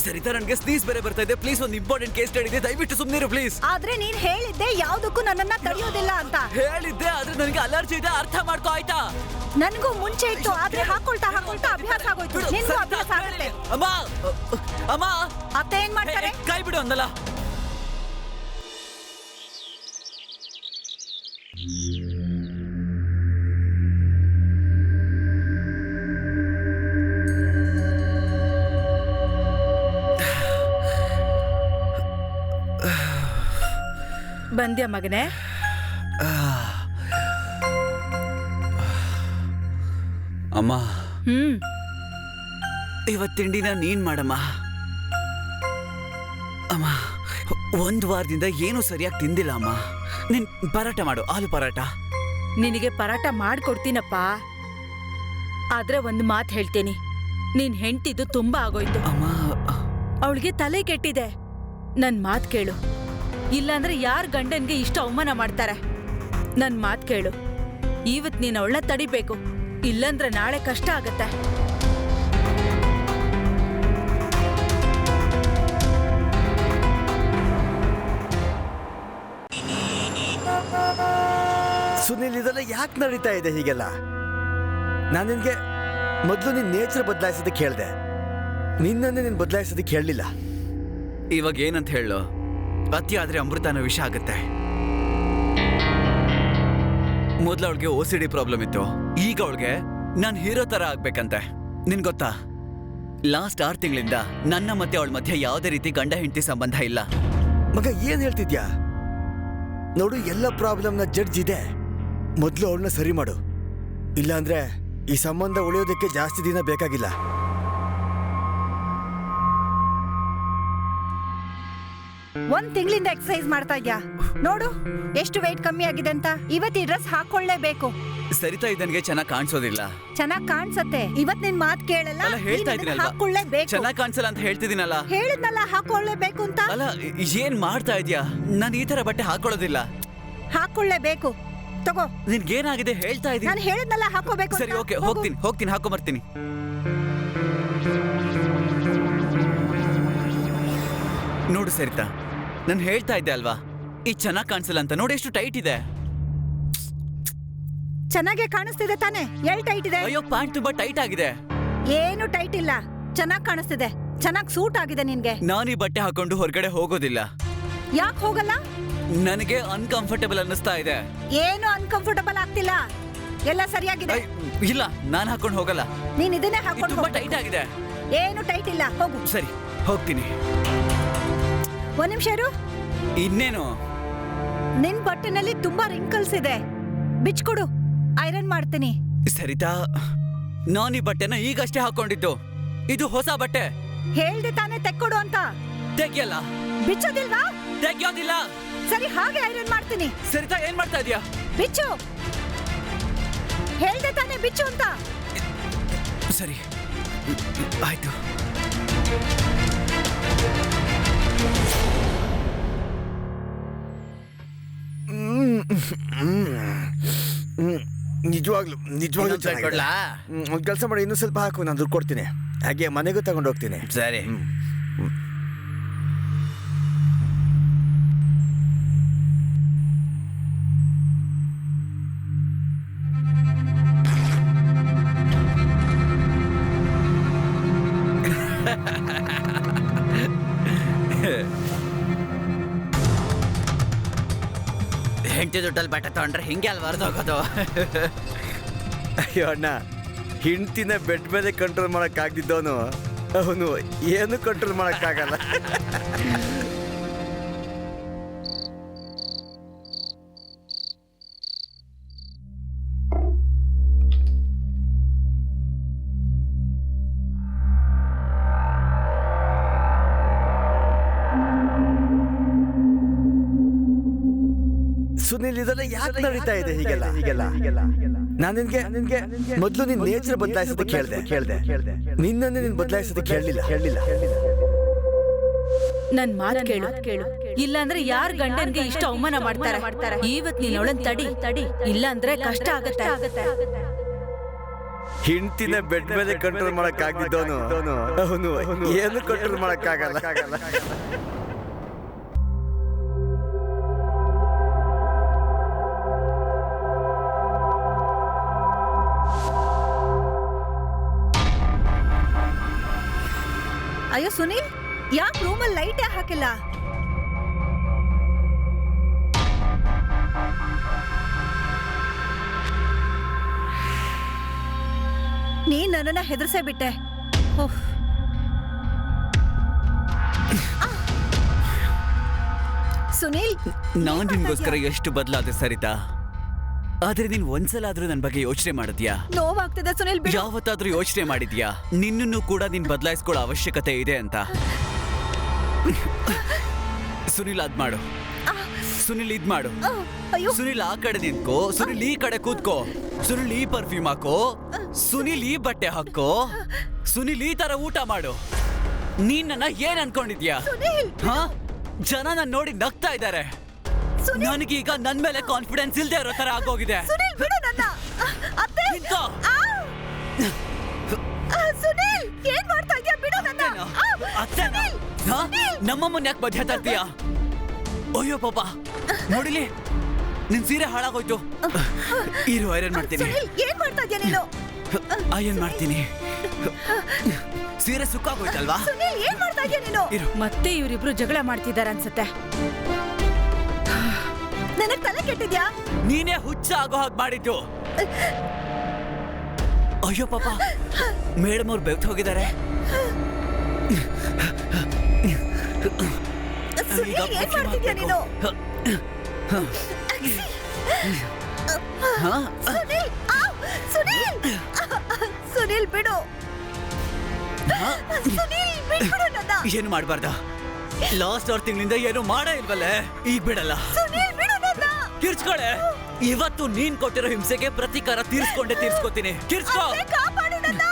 ಸರಿತಾ ನನ್ಗೆ ಸ್ನೀಸ್ ಬೇರೆ ಬರ್ತಾ ಇದೆ. ಪ್ಲೀಸ್ ಒಂದು ಇಂಪಾರ್ಟೆಂಟ್ ಕೇಸ್ ಸ್ಟಡಿ ಇದೆ, ದಯವಿಟ್ಟು ಸುಮ್ಮನಿರು ಪ್ಲೀಸ್. ಆದ್ರೆ ನೀನ್ ಹೇಳಿದ್ದೆ ಯಾವ್ದಕ್ಕೂ ನನ್ನನ್ನ ತಡೆಯೋದಿಲ್ಲ ಅಂತ. ಹೇಳಿದ್ದೆ, ಆದ್ರೆ ನನಗೆ ಅಲರ್ಜಿ ಇದೆ, ಅರ್ಥ ಮಾಡ್ಕೋ ಆಯ್ತಾ? ನನ್ಗೂ ಮುಂಚೆ ಇತ್ತು, ಆದ್ರೆ ಹಾಕೊಳ್ತಾ ಅಭ್ಯಾಸ ಆಗೋಯ್ತು. ನಿನ್ಗೂ ಅಭ್ಯಾಸ ಆಗುತ್ತೆ. ಅಮ್ಮ ಅಮ್ಮ ಅತ್ತೆ ಏನ್ ಮಾಡ್ತಾರೆ? ಕೈ ಬಿಡು ಅಂದಲ್ಲ. ಬಂದ್ಯಾ ಮಗನೇ? ಅಮ್ಮ, ಹ್ಮ್, ಇವತ್ತು ತಿಂಡಿನ ನೀನ್ ಮಾಡಮ್ಮ. ಅಮ್ಮ, ಒಂದ್ ವಾರದಿಂದ ಏನೂ ಸರಿಯಾಗಿ ತಿಂದಿಲ್ಲ ಅಮ್ಮ. ನೀನ್ ಪರಾಟ ಮಾಡು, ಆಲೂ ಪರಾಟ. ನಿನಗೆ ಪರಾಟ ಮಾಡ್ಕೊಡ್ತೀನಪ್ಪ. ಆದ್ರೆ ಒಂದು ಮಾತು ಹೇಳ್ತೀನಿ, ನೀನ್ ಹೆಂಡ್ತಿದ್ದು ತುಂಬಾ ಆಗೋಯ್ತು. ಅಮ್ಮ, ಅವಳಿಗೆ ತಲೆ ಕೆಟ್ಟಿದೆ. ನನ್ ಮಾತ್ ಕೇಳು, ಇಲ್ಲಾಂದ್ರೆ ಯಾರ್ ಗಂಡನ್ಗೆ ಇಷ್ಟ ಅವಮಾನ ಮಾಡ್ತಾರೆ. ನನ್ ಮಾತ್ ಕೇಳು, ಇವತ್ ನೀನ್ ಅವಳನ್ನ ತಡಿಬೇಕು, ಇಲ್ಲಂದ್ರೆ ನಾಳೆ ಕಷ್ಟ ಆಗತ್ತೆ. ಸುನಿಲ್, ಇದೆಲ್ಲ ಯಾಕೆ ನಡೀತಾ ಇದೆ ಹೀಗೆಲ್ಲ? ನಾನು ನಿನ್ಗೆ ಮೊದಲು ನಿನ್ ನೇಚರ್ ಬದಲಾಯಿಸೋದಕ್ಕೆ ಹೇಳ್ದೆ, ನಿನ್ನನ್ನೇ ನೀನು ಬದಲಾಯಿಸೋದಕ್ಕೆ ಹೇಳಲಿಲ್ಲ. ಇವಾಗ ಏನಂತ ಹೇಳು? ಅತಿ ಆದ್ರೆ ಅಮೃತನ ವಿಷ ಆಗತ್ತೆ. ಮೊದ್ಲು ಅವಳಿಗೆ OCD ಪ್ರಾಬ್ಲಮ್ ಇತ್ತು, ಈಗ ಅವಳಿಗೆ ನಾನ್ ಹೀರೋ ತರ ಆಗ್ಬೇಕಂತೆ. ನಿನ್ ಗೊತ್ತಾ, ಲಾಸ್ಟ್ 6 ತಿಂಗಳಿಂದ ನನ್ನ ಮತ್ತೆ ಅವಳ ಮಧ್ಯೆ ಯಾವುದೇ ರೀತಿ ಗಂಡ ಹೆಂಡತಿ ಸಂಬಂಧ ಇಲ್ಲ. ಮಗ, ಏನ್ ಹೇಳ್ತಿದ್ಯಾ? ನೋಡು, ಎಲ್ಲ ಪ್ರಾಬ್ಲಮ್ನ ಜಡ್ಜ್ ಇದೆ. ಮೊದಲು ಅವಳನ್ನ ಸರಿ ಮಾಡು, ಇಲ್ಲಾಂದ್ರೆ ಈ ಸಂಬಂಧ ಉಳಿಯೋದಕ್ಕೆ ಜಾಸ್ತಿ ದಿನ ಬೇಕಾಗಿಲ್ಲ. ಒಂದ್ ತಿಂಗಳಿಂದ ಎಕ್ಸರ್ಸೈಸ್ ಮಾಡ್ತಾ ಇದ್ಯಾ ನೋಡು, ಎಷ್ಟು ವೆಯ್ಟ್ ಕಮ್ಮಿ ಆಗಿದೆ ಅಂತ. ಇವತ್ತು ಈ ಡ್ರೆಸ್ ಹಾಕೊಳ್ಳೇಬೇಕು. ಸರಿತಾ ಇದನ್ಗೆ ಚೆನ್ನಾಗಿ ಕಾಣಿಸೋದಿಲ್ಲ. ಚೆನ್ನಾಗ್ ಕಾಣಿಸತ್ತೆ. ಇವತ್ ನಿನ್ ಮಾತ್ ಕೇಳಲ್ಲ, ಅಲ್ಲ, ಹೇಳ್ತಾ ಇದೀನಲ್ವಾ, ಹಾಕೊಳ್ಳೇಬೇಕು. ಚೆನ್ನಾಗಿ ಕಾಣಿಸಲ್ಲ ಅಂತ ಹೇಳ್ತಿದ್ದೀನಲ್ಲ. ಹೇಳಿದ್ನಲ್ಲ ಹಾಕೊಳ್ಳೇಬೇಕು ಅಂತ. ಅಲ್ಲ, ಏನ್ ಮಾಡ್ತಾ ಇದ್ಯಾ? ನಾನು ಈ ತರ ಬಟ್ಟೆ ಹಾಕೊಳ್ಳೋದಿಲ್ಲ. ಹಾಕೊಳ್ಳೇಬೇಕು, ತಗೋ. ನಿನ್ಗೇನಾಗಿದೆ ಹೇಳ್ತಾ ಇದೀನಿ. ನಾನು ಹೇಳಿದ್ನಲ್ಲ ಹಾಕೋಬೇಕು ಅಂತ. ಸರಿ, ಓಕೆ, ಹೋಗ್ತೀನಿ ಹಾಕೊಂಬರ್ತೀನಿ. ನೋಡು ಸರಿತಾ, ನಾನು ಹೇಳ್ತಾ ಇದ್ದೆ ಅಲ್ವಾ, ಈ ಚೆನ್ನಾಗಿ ಕಾಣಿಸಲ್ಲ ಅಂತ. ನೋಡಿ ಎಷ್ಟು ಟೈಟ್ ಇದೆ. ಚೆನ್ನಾಗೆ ಕಾಣಿಸ್ತಿದೆ ತಾನೆ? ಎಲ್ ಟೈಟ್ ಇದೆ? ಅಯ್ಯೋ, ಪ್ಯಾಂಟ್ ತುಂಬಾ ಟೈಟ್ ಆಗಿದೆ. ಏನು ಟೈಟ್ ಇಲ್ಲ, ಚೆನ್ನಾಗ್ ಕಾಣಿಸ್ತಿದೆ. ಚೆನ್ನಾಗ್ ಸೂಟ್ ಆಗಿದೆ ನಿನ್ಗೆ. ನಾನು ಈ ಬಟ್ಟೆ ಹಾಕೊಂಡು ಹೊರಗಡೆ ಹೋಗೋದಿಲ್ಲ. ಯಾಕೆ ಹೋಗಲ್ಲ? ನನಗೆ ಅನ್ಕಂಫರ್ಟೇಬಲ್ ಅನ್ನಿಸ್ತಾ ಇದೆ. ಏನು ಅನ್ಕಂಫರ್ಟಬಲ್ ಆಗ್ತಿಲ್ಲ, ಎಲ್ಲ ಸರಿಯಾಗಿದೆ. ಇಲ್ಲ, ನಾನು ಹಾಕೊಂಡು ಹೋಗಲ್ಲ. ನೀನ್ ಇದನ್ನೇ ಇದು ಹಾಕೊಂಡು ತುಂಬಾ ಟೈಟ್ ಆಗಿದೆ. ಏನು ಟೈಟ್ ಇಲ್ಲ, ಹೋಗು. ಸರಿ, ಹೋಗ್ತೀನಿ. ಒಂದ್ ನಿಮಿಷ ಇರು. ಇನ್ನೇನು? ನಿನ್ ಬಟ್ಟೆನಲ್ಲಿ ತುಂಬಾ ರಿಂಕಲ್ಸ್ ಇದೆ, ಬಿಚ್ಕೊಡು, ಐರನ್ ಮಾಡ್ತೀನಿ. ಸರಿತಾ, ನಾನು ಈ ಬಟ್ಟೆನ ಈಗಷ್ಟೇ ಹಾಕೊಂಡಿದ್ದು. ಇದು ಹೊಸ ಬಟ್ಟೆ. ಹೇಳ್ದೆ ತಾನೇ ತೆಕ್ಕೊಡು ಅಂತ. ತೆಗಿಯಲ್ಲ. ಬಿಚ್ಚೋದಿಲ್ವಾ? ತೆಗಿಯೋದಿಲ್ಲ. ಸರಿ, ಹಾಗೆ ಐರನ್ ಮಾಡ್ತೀನಿ. ಸರಿತಾ, ಏನ್ ಮಾಡ್ತಾ ಇದೀಯಾ? ಬಿಚ್ಚು. ಹೇಳ್ದೆ ತಾನೇ ಬಿಚ್ಚು ಅಂತ. ಸರಿ, ಆಯ್ತು. ನಿಜವಾಗ್ಲು ಕೊಡ್ಲಾ? ಒಂದು ಕೆಲಸ ಮಾಡಿ, ಇನ್ನೂ ಸ್ವಲ್ಪ ಹಾಕು, ನಾನು ದುಡ್ಡು ಕೊಡ್ತೀನಿ. ಹಾಗೆ ಮನೆಗೂ ತಗೊಂಡು ಹೋಗ್ತೀನಿ. ಸರಿ. ಹೆಂಡತಿ ದುಡ್ಡಲ್ಲಿ ಬಟ್ಟೆ ತಗೊಂಡ್ರೆ ಹಿಂಗೆ ಅಲ್ವಾ ಹೋಗೋದು? ಅಯ್ಯೋ ಅಣ್ಣ, ಹೆಂಡ್ತಿನ ಬೆಡ್ ಮೇಲೆ ಕಂಟ್ರೋಲ್ ಮಾಡೋಕ್ಕಾಗ್ದಿದ್ದವನು ಅವನು ಏನು ಕಂಟ್ರೋಲ್ ಮಾಡೋಕ್ಕಾಗಲ್ಲ. ಸುನಿಲ್, ಇದೆಲ್ಲ ಯಾಕೆ ನಡೀತಾ ಇದೆ ಹೀಗೆಲ್ಲ? ನಾನು ನಿನ್ಗೆ ಮೊದಲು ನಿನ್ ನೇಚರ್ ಬದಲಾಯಿಸೋದಕ್ಕೆ ಹೇಳ್ದೆ, ನಿನ್ನನ್ನೇ ನೀನ್ ಬದಲಾಯಿಸೋದಕ್ಕೆ ಹೇಳಲಿಲ್ಲ. ನನ್ ಮಾತ್ ಕೇಳು, ಇಲ್ಲಾಂದ್ರೆ ಯಾರ್ ಗಂಡನ್ಗೆ ಇಷ್ಟ ಅವಮಾನ ಮಾಡ್ತಾರೆ. ಇವತ್ ನೀನ್ ಅವಳನ್ ತಡಿ, ಇಲ್ಲಾಂದ್ರೆ ಕಷ್ಟ ಆಗತ್ತೆ. ಹಿಂಡ್ತಿನ ಬೆಡ್ ಮೇಲೆ ಕಂಟ್ರೋಲ್ ಮಾಡಕ್ ಆಗಿದ್ದವನು ಅವನು ಏನು ಕಂಟ್ರೋಲ್ ಮಾಡಕ್ಕಾಗಲ್ಲ. ಅಯ್ಯೋ ಸುನೀಲ್, ಯಾಕೆ ರೂಮಲ್ಲಿ ಲೈಟೇ ಹಾಕಿಲ್ಲ? ನೀನ್ ನನ್ನನ್ನ ಹೆದರ್ಸೇ ಬಿಟ್ಟೆ. ಓಹ್. ಸುನೀಲ್, ನಾನ್ ನಿನ್ಗೋಸ್ಕರ ಎಷ್ಟು ಬದಲಾದೆ ಸರಿತಾ, ಆದ್ರೆ ನೀನ್ ಒಂದ್ಸಲ ಆದ್ರೂ ನನ್ ಬಗ್ಗೆ ಯೋಚನೆ ಮಾಡಿದ್ಯಾ? ನೋವಾಗ್ತಿದೆ ಸುನೀಲ್, ಬಿಡು. ಯಾವತ್ತಾದ್ರೂ ಯೋಚನೆ ಮಾಡಿದ್ಯಾ ನಿನ್ನನ್ನು ಕೂಡ ನೀನ್ ಬದಲಾಯಿಸ್ಕೊಳ್ಳೋ ಅವಶ್ಯಕತೆ ಇದೆ ಅಂತ? ಸುನಿಲ್ ಅದ್ ಮಾಡು, ಸುನಿಲ್ ಇದ್ ಮಾಡು, ಅಯ್ಯೋ ಸುನಿಲ್ ಆ ಕಡೆ ನಿಂತ್ಕೋ, ಸುನಿಲ್ ಈ ಕಡೆ ಕೂತ್ಕೋ, ಸುನಿಲ್ ಈ ಪರ್ಫ್ಯೂಮ್ ಹಾಕೋ, ಸುನಿಲ್ ಈ ಬಟ್ಟೆ ಹಾಕೋ, ಸುನಿಲ್ ಈ ತರ ಊಟ ಮಾಡು. ನೀನ್ ನನ್ನ ಏನ್ ಅನ್ಕೊಂಡಿದ್ಯಾ? ಸುನೀಲ್, ಹಾ, ಜನ ನನ್ ನೋಡಿ ನಗ್ತಾ ಇದ್ದಾರೆ. ನನಗೀಗ ನನ್ ಮೇಲೆ ಕಾನ್ಫಿಡೆನ್ಸ್ ಇಲ್ದೇ ಇರೋ ತರ ಆಗೋಗಿದೆ. ಸುನೀಲ್ ಬಿಡು ನನ್ನ. ಅತ್ತೆ, ನಿಂತ್ಕೋ. ಸುನೀಲ್ ಏನ್ ಮಾಡ್ತಾ ಇದ್ಯಾ? ಬಿಡು ನನ್ನ. ಅತ್ತೆನಾ? ಹಾ? ನಮ್ಮಮ್ಮನ್ ಯಾಕೆ ಮಧ್ಯ ತರ್ತೀಯ? ಅಯ್ಯೋ ಪಾಪ, ನೋಡಿಲಿ ನಿನ್ ಸೀರೆ ಹಾಳಾಗೋಯ್ತು. ಇರು, ಐರನ್ ಮಾಡ್ತೀನಿ. ಸುನೀಲ್ ಏನ್ ಮಾಡ್ತಾ ಇದ್ಯಾ ನೀನು? ಐರನ್ ಮಾಡ್ತೀನಿ. ಸೀರೆ ಸುಕ್ಕಾಗೋಯ್ತಲ್ವಾ? ಸುನೀಲ್ ಏನ್ ಮಾಡ್ತಾ ಇದ್ಯಾ ನೀನು? ಇರು. ಮತ್ತೆ ಇವರಿಬ್ರು ಜಗಳ ಮಾಡ್ತಿದಾರ ಅನ್ಸುತ್ತೆ. ನನಗ್ ತಲೆ ಕೆಟ್ಟಿದ್ಯಾ? ನೀನೇ ಹುಚ್ಚ ಆಗೋ ಹಾಗೆ ಮಾಡಿದ್ದು. ಅಯ್ಯೋ ಪಾಪ, ಮೇಡಮ್ ಅವ್ರು ಬೆವ್ತು ಹೋಗಿದ್ದಾರೆ. ಸುನೀಲ್ ಏನ್ ಮಾಡ್ತಿದ್ಯಾ ನೀನು? ಸುನೀಲ್, ಸುನೀಲ್, ಸುನೀಲ್ ಬಿಡು. ಸುನೀಲ್ ಬಿಟ್ಬಿಡು ನನ್ನ. ಏನು ಮಾಡಬಾರ್ದ? ಲಾಸ್ಟ್ 6 ತಿಂಗಳಿಂದ ಏನು ಮಾಡೇ ಇಲ್ವಲ್ಲೇ? ಈಗ ಬಿಡಲ್ಲ. ಸುನೀಲ್ ಬಿಡು ನನ್ನ. ಕಿರ್ಚ್ಕೊಳೆ. ಇವತ್ತು ನೀನ್ ಕೊಟ್ಟಿರೋ ಹಿಂಸೆಗೆ ಪ್ರತೀಕಾರ ತೀರ್ಸ್ಕೋತೀನಿ. ಕಿರ್ಚ್ಕೋ. ಅತ್ತೆ, ಕಾಪಾಡು ನನ್ನ.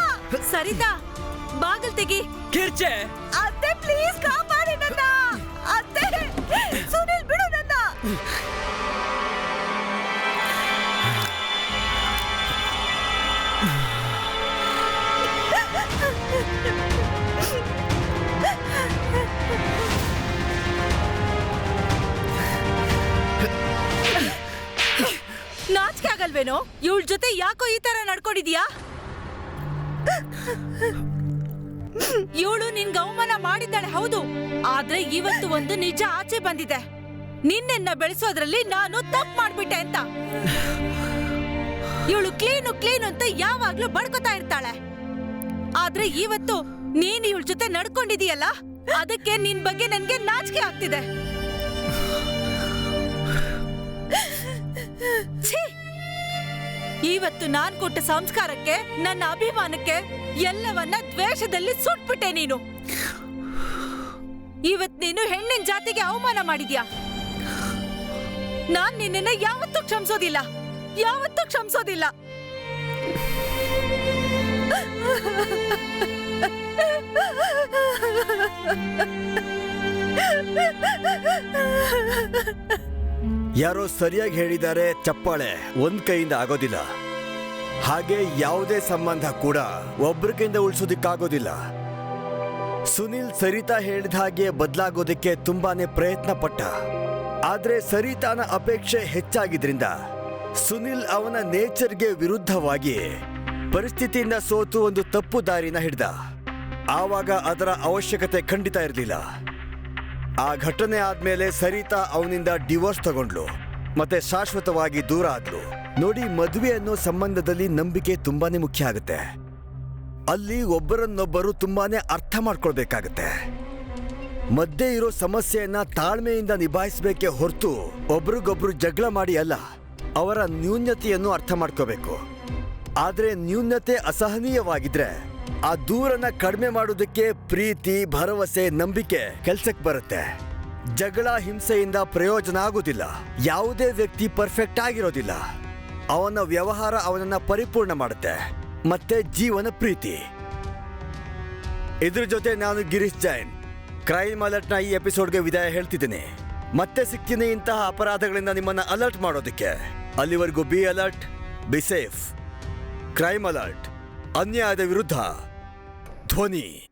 ಸರಿತಾ, ಬಾಗಿಲ್ ತೆಗಿ. ಕಿರ್ಚೆ. ಅತ್ತೆ ಪ್ಲೀಸ್ ಕಾಪಾಡಿ ನನ್ನ. ಅತ್ತೆ, ಸುನೀಲ್ ಬಿಡು ನನ್ನ. ನಾಚಿಕೆ ಆಗಲ್ವೇನೋ? ಇವಳ ಜೊತೆ ಯಾಕೋ ಈ ತರ ನಡ್ಕೊಂಡಿದ್ಯಾ? ಇವಳು ನಿನ್ಗೆ ಅವಮಾನ ಮಾಡಿದ್ದಾಳೆ, ಹೌದು. ಆದ್ರೆ ಇವತ್ತು ಒಂದು ನಿಜ ಆಚೆ ಬಂದಿದೆ. ನಿನ್ನೆನ್ನ ಬೆಳೆಸೋದ್ರಲ್ಲಿ ನಾನು ತಪ್ಪು ಮಾಡ್ಬಿಟ್ಟೆ ಅಂತ. ಇವಳು ಕ್ಲೀನು ಅಂತ ಯಾವಾಗ್ಲೂ ಬಡ್ಕೋತಾ ಇರ್ತಾಳೆ. ಆದ್ರೆ ಇವತ್ತು ನೀನ್ ಇವಳ ಜೊತೆ ನಡ್ಕೊಂಡಿದೀಯಲ್ಲ, ಅದಕ್ಕೆ ನಿನ್ ಬಗ್ಗೆ ನನ್ಗೆ ನಾಚಿಕೆ ಆಗ್ತಿದೆ. ಛೀ! ಇವತ್ತು ನಾನ್ ಕೊಟ್ಟ ಸಂಸ್ಕಾರಕ್ಕೆ, ನನ್ನ ಅಭಿಮಾನಕ್ಕೆ ಎಲ್ಲವನ್ನ ದ್ವೇಷದಲ್ಲಿ ಸುಟ್ಬಿಟ್ಟೆ ನೀನು. ಇವತ್ ನೀನು ಹೆಣ್ಣಿನ ಜಾತಿಗೆ ಅವಮಾನ ಮಾಡಿದ್ಯಾ. ನಾನ್ ನಿನ್ನನ್ನ ಯಾವತ್ತೂ ಕ್ಷಮಿಸೋದಿಲ್ಲ. ಯಾರೋ ಸರಿಯಾಗಿ ಹೇಳಿದ್ದಾರೆ, ಚಪ್ಪಾಳೆ ಒಂದ್ ಕೈಯಿಂದ ಆಗೋದಿಲ್ಲ. ಹಾಗೆ ಯಾವುದೇ ಸಂಬಂಧ ಕೂಡ ಒಬ್ಬರ ಕೈಯಿಂದ ಉಳಿಸೋದಿಕ್ಕಾಗೋದಿಲ್ಲ. ಸುನಿಲ್ ಸರಿತಾ ಹೇಳಿದ ಹಾಗೆ ಬದಲಾಗೋದಕ್ಕೆ ತುಂಬಾನೇ ಪ್ರಯತ್ನ ಪಟ್ಟ. ಆದ್ರೆ ಸರಿತಾನ ಅಪೇಕ್ಷೆ ಹೆಚ್ಚಾಗಿದ್ರಿಂದ ಸುನಿಲ್ ಅವನ ನೇಚರ್ಗೆ ವಿರುದ್ಧವಾಗಿ ಪರಿಸ್ಥಿತಿಯಿಂದ ಸೋತು ಒಂದು ತಪ್ಪು ದಾರಿನ ಹಿಡ್ದ. ಆವಾಗ ಅದರ ಅವಶ್ಯಕತೆ ಖಂಡಿತ ಇರಲಿಲ್ಲ. ಆ ಘಟನೆ ಆದ್ಮೇಲೆ ಸರಿತಾ ಅವನಿಂದ ಡಿವೋರ್ಸ್ ತಗೊಂಡ್ಲು, ಮತ್ತೆ ಶಾಶ್ವತವಾಗಿ ದೂರ ಆದ್ಲು. ನೋಡಿ, ಮದುವೆ ಅನ್ನೋ ಸಂಬಂಧದಲ್ಲಿ ನಂಬಿಕೆ ತುಂಬಾನೇ ಮುಖ್ಯ ಆಗುತ್ತೆ. ಅಲ್ಲಿ ಒಬ್ಬರನ್ನೊಬ್ಬರು ತುಂಬಾನೇ ಅರ್ಥ ಮಾಡ್ಕೊಳ್ಬೇಕಾಗತ್ತೆ. ಮಧ್ಯೆ ಇರೋ ಸಮಸ್ಯೆಯನ್ನ ತಾಳ್ಮೆಯಿಂದ ನಿಭಾಯಿಸಬೇಕೇ ಹೊರತು ಒಬ್ರಿಗೊಬ್ರು ಜಗಳ ಮಾಡಿ ಅಲ್ಲ. ಅವರ ನ್ಯೂನ್ಯತೆಯನ್ನು ಅರ್ಥ ಮಾಡ್ಕೋಬೇಕು. ಆದ್ರೆ ನ್ಯೂನ್ಯತೆ ಅಸಹನೀಯವಾಗಿದ್ರೆ ಆ ದೂರನ್ನ ಕಡಿಮೆ ಮಾಡೋದಕ್ಕೆ ಪ್ರೀತಿ, ಭರವಸೆ, ನಂಬಿಕೆ ಕೆಲ್ಸಕ್ಕೆ ಬರುತ್ತೆ. ಜಗಳ, ಹಿಂಸೆಯಿಂದ ಪ್ರಯೋಜನ ಆಗೋದಿಲ್ಲ. ಯಾವುದೇ ವ್ಯಕ್ತಿ ಪರ್ಫೆಕ್ಟ್ ಆಗಿರೋದಿಲ್ಲ. ಅವನ ವ್ಯವಹಾರ ಅವನನ್ನ ಪರಿಪೂರ್ಣ ಮಾಡುತ್ತೆ. ಮತ್ತೆ ಜೀವನ ಪ್ರೀತಿ. ಇದ್ರ ಜೊತೆ ನಾನು ಗಿರೀಶ್ ಜೈನ್ ಕ್ರೈಮ್ ಅಲರ್ಟ್ನ ಈ ಎಪಿಸೋಡ್ಗೆ ವಿದಾಯ ಹೇಳ್ತಿದ್ದೀನಿ. ಮತ್ತೆ ಸಿಗ್ತೀನಿ ಇಂತಹ ಅಪರಾಧಗಳಿಂದ ನಿಮ್ಮನ್ನ ಅಲರ್ಟ್ ಮಾಡೋದಕ್ಕೆ. ಅಲ್ಲಿವರೆಗೂ be alert, be safe. Crime alert ಅನ್ಯಾಯದ ವಿರುದ್ಧ ಧ್ವನಿ.